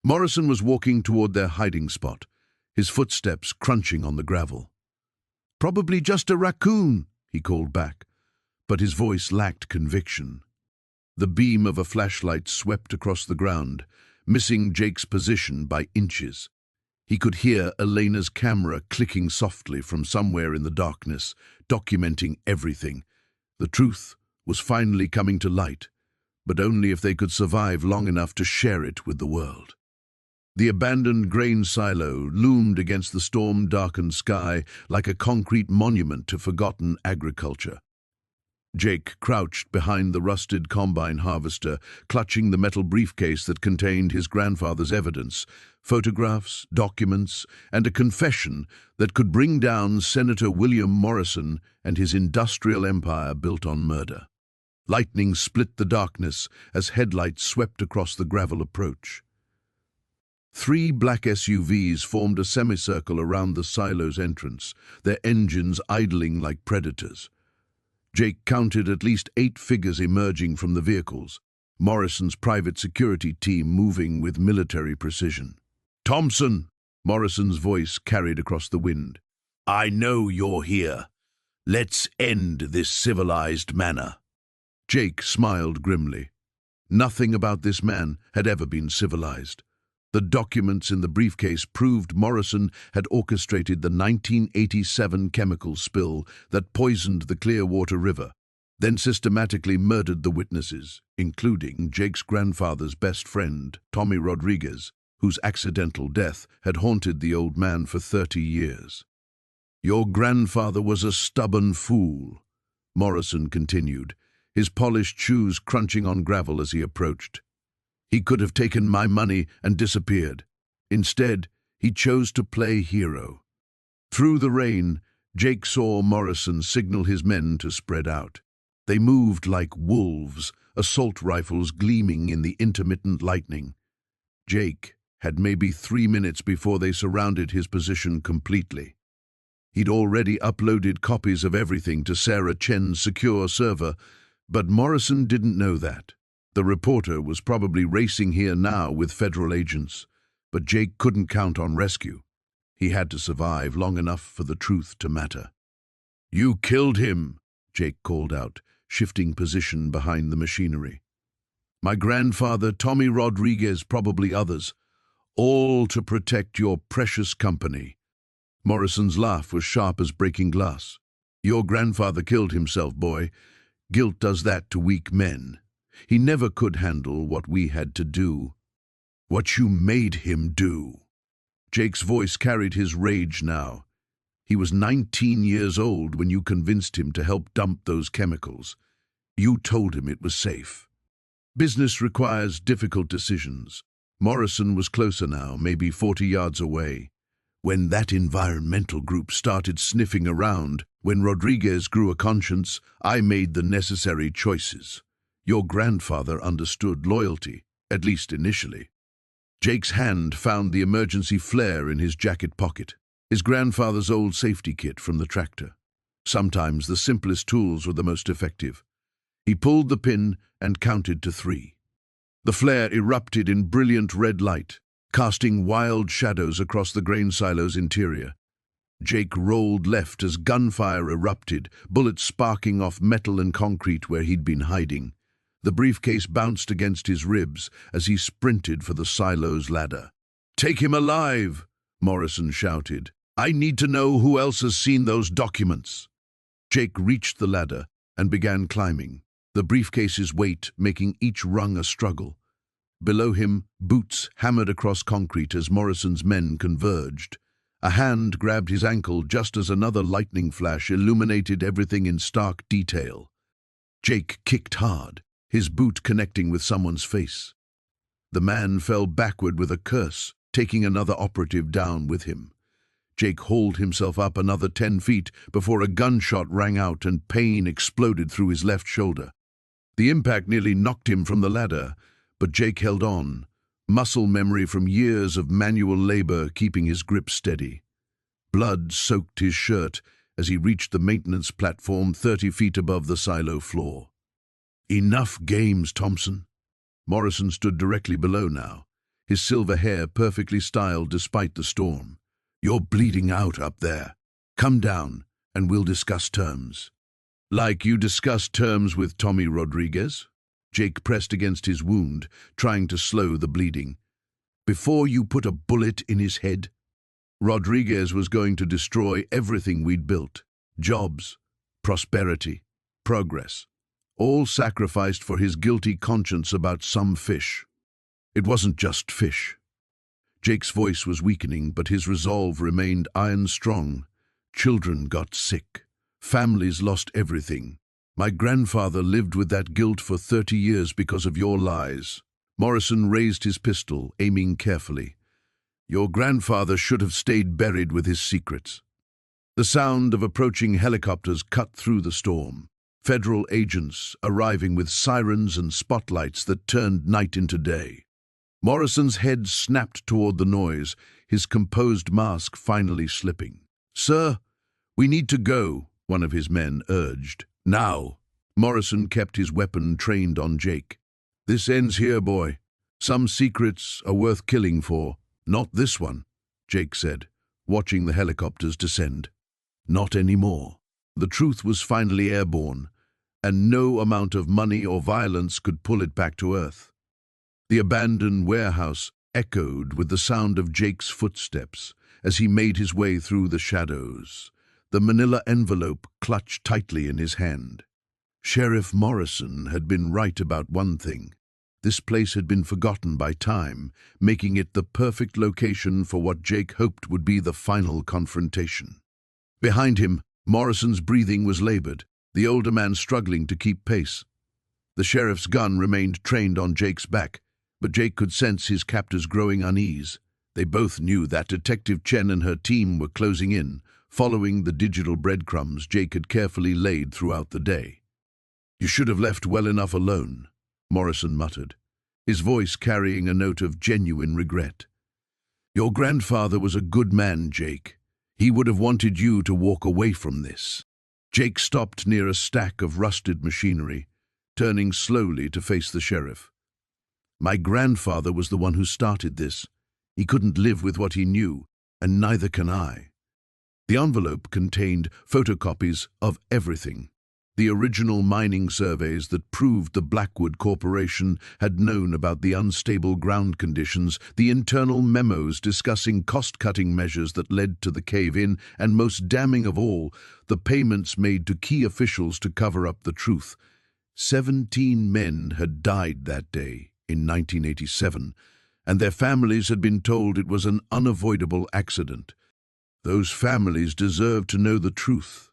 Morrison was walking toward their hiding spot, his footsteps crunching on the gravel. "Probably just a raccoon," he called back, but his voice lacked conviction. The beam of a flashlight swept across the ground, missing Jake's position by inches. He could hear Elena's camera clicking softly from somewhere in the darkness, documenting everything. The truth was finally coming to light, but only if they could survive long enough to share it with the world. The abandoned grain silo loomed against the storm-darkened sky like a concrete monument to forgotten agriculture. Jake crouched behind the rusted combine harvester, clutching the metal briefcase that contained his grandfather's evidence, photographs, documents, and a confession that could bring down Senator William Morrison and his industrial empire built on murder. Lightning split the darkness as headlights swept across the gravel approach. 3 black SUVs formed a semicircle around the silo's entrance, their engines idling like predators. Jake counted at least 8 figures emerging from the vehicles, Morrison's private security team moving with military precision. "Thompson!" Morrison's voice carried across the wind. "I know you're here. Let's end this civilized manner." Jake smiled grimly. Nothing about this man had ever been civilized. The documents in the briefcase proved Morrison had orchestrated the 1987 chemical spill that poisoned the Clearwater River, then systematically murdered the witnesses, including Jake's grandfather's best friend, Tommy Rodriguez, whose accidental death had haunted the old man for 30 years. "Your grandfather was a stubborn fool," Morrison continued, his polished shoes crunching on gravel as he approached. "He could have taken my money and disappeared. Instead, he chose to play hero." Through the rain, Jake saw Morrison signal his men to spread out. They moved like wolves, assault rifles gleaming in the intermittent lightning. Jake had maybe 3 minutes before they surrounded his position completely. He'd already uploaded copies of everything to Sarah Chen's secure server, but Morrison didn't know that. The reporter was probably racing here now with federal agents, but Jake couldn't count on rescue. He had to survive long enough for the truth to matter. "You killed him," Jake called out, shifting position behind the machinery. "My grandfather, Tommy Rodriguez, probably others, all to protect your precious company." Morrison's laugh was sharp as breaking glass. "Your grandfather killed himself, boy. Guilt does that to weak men. He never could handle what we had to do. What you made him do." Jake's voice carried his rage now. He was 19 years old when you convinced him to help dump those chemicals. You told him it was safe. Business requires difficult decisions. Morrison was closer now, maybe 40 yards away. When that environmental group started sniffing around, when Rodriguez grew a conscience, I made the necessary choices. Your grandfather understood loyalty, at least initially. Jake's hand found the emergency flare in his jacket pocket, his grandfather's old safety kit from the tractor. Sometimes the simplest tools were the most effective. He pulled the pin and counted to 3. The flare erupted in brilliant red light, casting wild shadows across the grain silo's interior. Jake rolled left as gunfire erupted, bullets sparking off metal and concrete where he'd been hiding. The briefcase bounced against his ribs as he sprinted for the silo's ladder. "Take him alive!" Morrison shouted. "I need to know who else has seen those documents." Jake reached the ladder and began climbing, the briefcase's weight making each rung a struggle. Below him, boots hammered across concrete as Morrison's men converged. A hand grabbed his ankle just as another lightning flash illuminated everything in stark detail. Jake kicked hard, his boot connecting with someone's face. The man fell backward with a curse, taking another operative down with him. Jake hauled himself up another 10 feet before a gunshot rang out and pain exploded through his left shoulder. The impact nearly knocked him from the ladder, but Jake held on, muscle memory from years of manual labor keeping his grip steady. Blood soaked his shirt as he reached the maintenance platform 30 feet above the silo floor. "Enough games, Thompson." Morrison stood directly below now, his silver hair perfectly styled despite the storm. "You're bleeding out up there. Come down, and we'll discuss terms." "Like you discussed terms with Tommy Rodriguez?" Jake pressed against his wound, trying to slow the bleeding. "Before you put a bullet in his head?" Rodriguez was going to destroy everything we'd built. Jobs, prosperity, progress. All sacrificed for his guilty conscience about some fish. It wasn't just fish. Jake's voice was weakening, but his resolve remained iron-strong. Children got sick. Families lost everything. My grandfather lived with that guilt for 30 years because of your lies. Morrison raised his pistol, aiming carefully. Your grandfather should have stayed buried with his secrets. The sound of approaching helicopters cut through the storm. Federal agents arriving with sirens and spotlights that turned night into day. Morrison's head snapped toward the noise, his composed mask finally slipping. "Sir, we need to go," one of his men urged. "Now." Morrison kept his weapon trained on Jake. "This ends here, boy. Some secrets are worth killing for. Not this one," Jake said, watching the helicopters descend. "Not anymore." The truth was finally airborne, and no amount of money or violence could pull it back to earth. The abandoned warehouse echoed with the sound of Jake's footsteps as he made his way through the shadows, the manila envelope clutched tightly in his hand. Sheriff Morrison had been right about one thing. This place had been forgotten by time, making it the perfect location for what Jake hoped would be the final confrontation. Behind him, Morrison's breathing was labored, the older man struggling to keep pace. The sheriff's gun remained trained on Jake's back, but Jake could sense his captor's growing unease. They both knew that Detective Chen and her team were closing in, following the digital breadcrumbs Jake had carefully laid throughout the day. "You should have left well enough alone," Morrison muttered, his voice carrying a note of genuine regret. "Your grandfather was a good man, Jake. He would have wanted you to walk away from this." Jake stopped near a stack of rusted machinery, turning slowly to face the sheriff. "My grandfather was the one who started this. He couldn't live with what he knew, and neither can I." The envelope contained photocopies of everything. The original mining surveys that proved the Blackwood Corporation had known about the unstable ground conditions, the internal memos discussing cost-cutting measures that led to the cave-in, and most damning of all, the payments made to key officials to cover up the truth. 17 men had died that day in 1987, and their families had been told it was an unavoidable accident. "Those families deserve to know the truth,"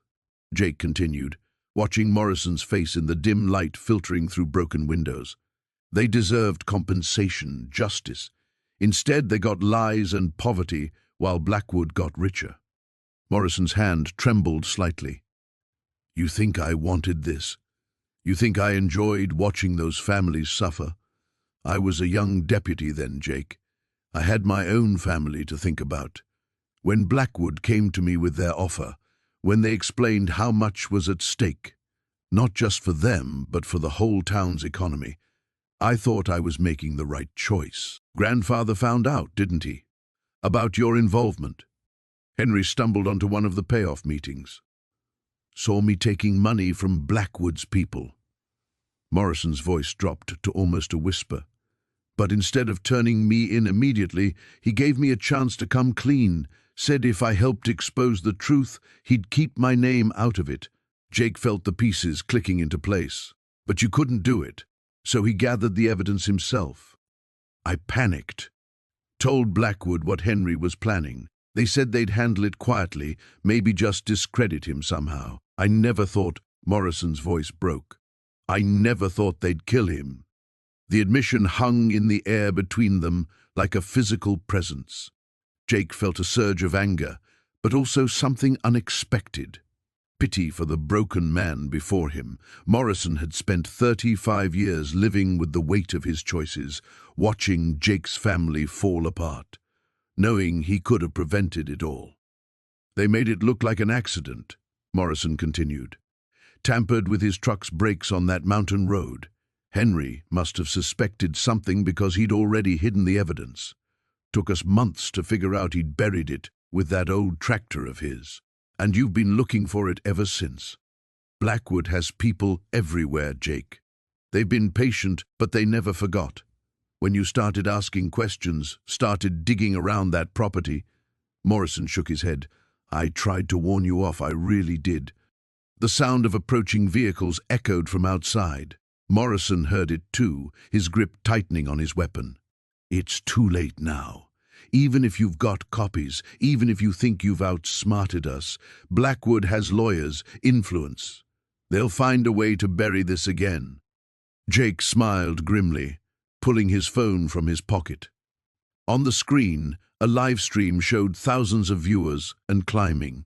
Jake continued, watching Morrison's face in the dim light filtering through broken windows. "They deserved compensation, justice. Instead, they got lies and poverty, while Blackwood got richer." Morrison's hand trembled slightly. "You think I wanted this? You think I enjoyed watching those families suffer? I was a young deputy then, Jake. I had my own family to think about. When Blackwood came to me with their offer, when they explained how much was at stake, not just for them, but for the whole town's economy, I thought I was making the right choice. Grandfather found out, didn't he? About your involvement. Henry stumbled onto one of the payoff meetings. Saw me taking money from Blackwood's people." Morrison's voice dropped to almost a whisper. "But instead of turning me in immediately, he gave me a chance to come clean. Said if I helped expose the truth, he'd keep my name out of it." Jake felt the pieces clicking into place. "But you couldn't do it, so he gathered the evidence himself." "I panicked. Told Blackwood what Henry was planning. They said they'd handle it quietly, maybe just discredit him somehow. I never thought—" Morrison's voice broke. "I never thought they'd kill him." The admission hung in the air between them like a physical presence. Jake felt a surge of anger, but also something unexpected. Pity for the broken man before him. Morrison had spent 35 years living with the weight of his choices, watching Jake's family fall apart, knowing he could have prevented it all. "They made it look like an accident," Morrison continued. "Tampered with his truck's brakes on that mountain road. Henry must have suspected something because he'd already hidden the evidence. Took us months to figure out he'd buried it with that old tractor of his. And you've been looking for it ever since. Blackwood has people everywhere, Jake. They've been patient, but they never forgot. When you started asking questions, started digging around that property—" Morrison shook his head. "I tried to warn you off, I really did." The sound of approaching vehicles echoed from outside. Morrison heard it too, his grip tightening on his weapon. "It's too late now. Even if you've got copies, even if you think you've outsmarted us, Blackwood has lawyers, influence. They'll find a way to bury this again." Jake smiled grimly, pulling his phone from his pocket. On the screen, a live stream showed thousands of viewers and climbing.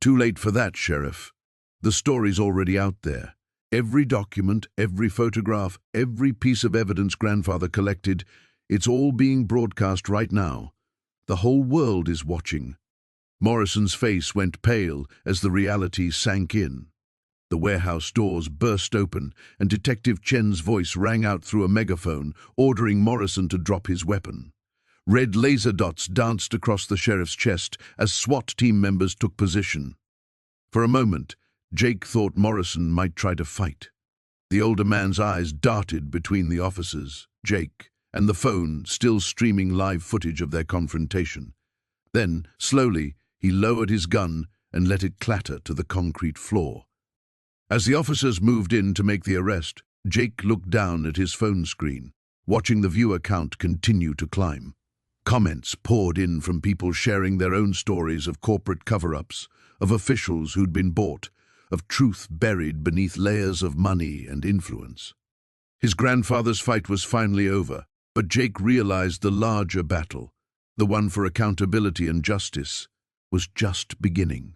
"Too late for that, Sheriff. The story's already out there. Every document, every photograph, every piece of evidence Grandfather collected, it's all being broadcast right now. The whole world is watching." Morrison's face went pale as the reality sank in. The warehouse doors burst open, and Detective Chen's voice rang out through a megaphone, ordering Morrison to drop his weapon. Red laser dots danced across the sheriff's chest as SWAT team members took position. For a moment, Jake thought Morrison might try to fight. The older man's eyes darted between the officers, Jake, and the phone, still streaming live footage of their confrontation. Then, slowly, he lowered his gun and let it clatter to the concrete floor. As the officers moved in to make the arrest, Jake looked down at his phone screen, watching the viewer count continue to climb. Comments poured in from people sharing their own stories of corporate cover-ups, of officials who'd been bought, of truth buried beneath layers of money and influence. His grandfather's fight was finally over, but Jake realized the larger battle, the one for accountability and justice, was just beginning.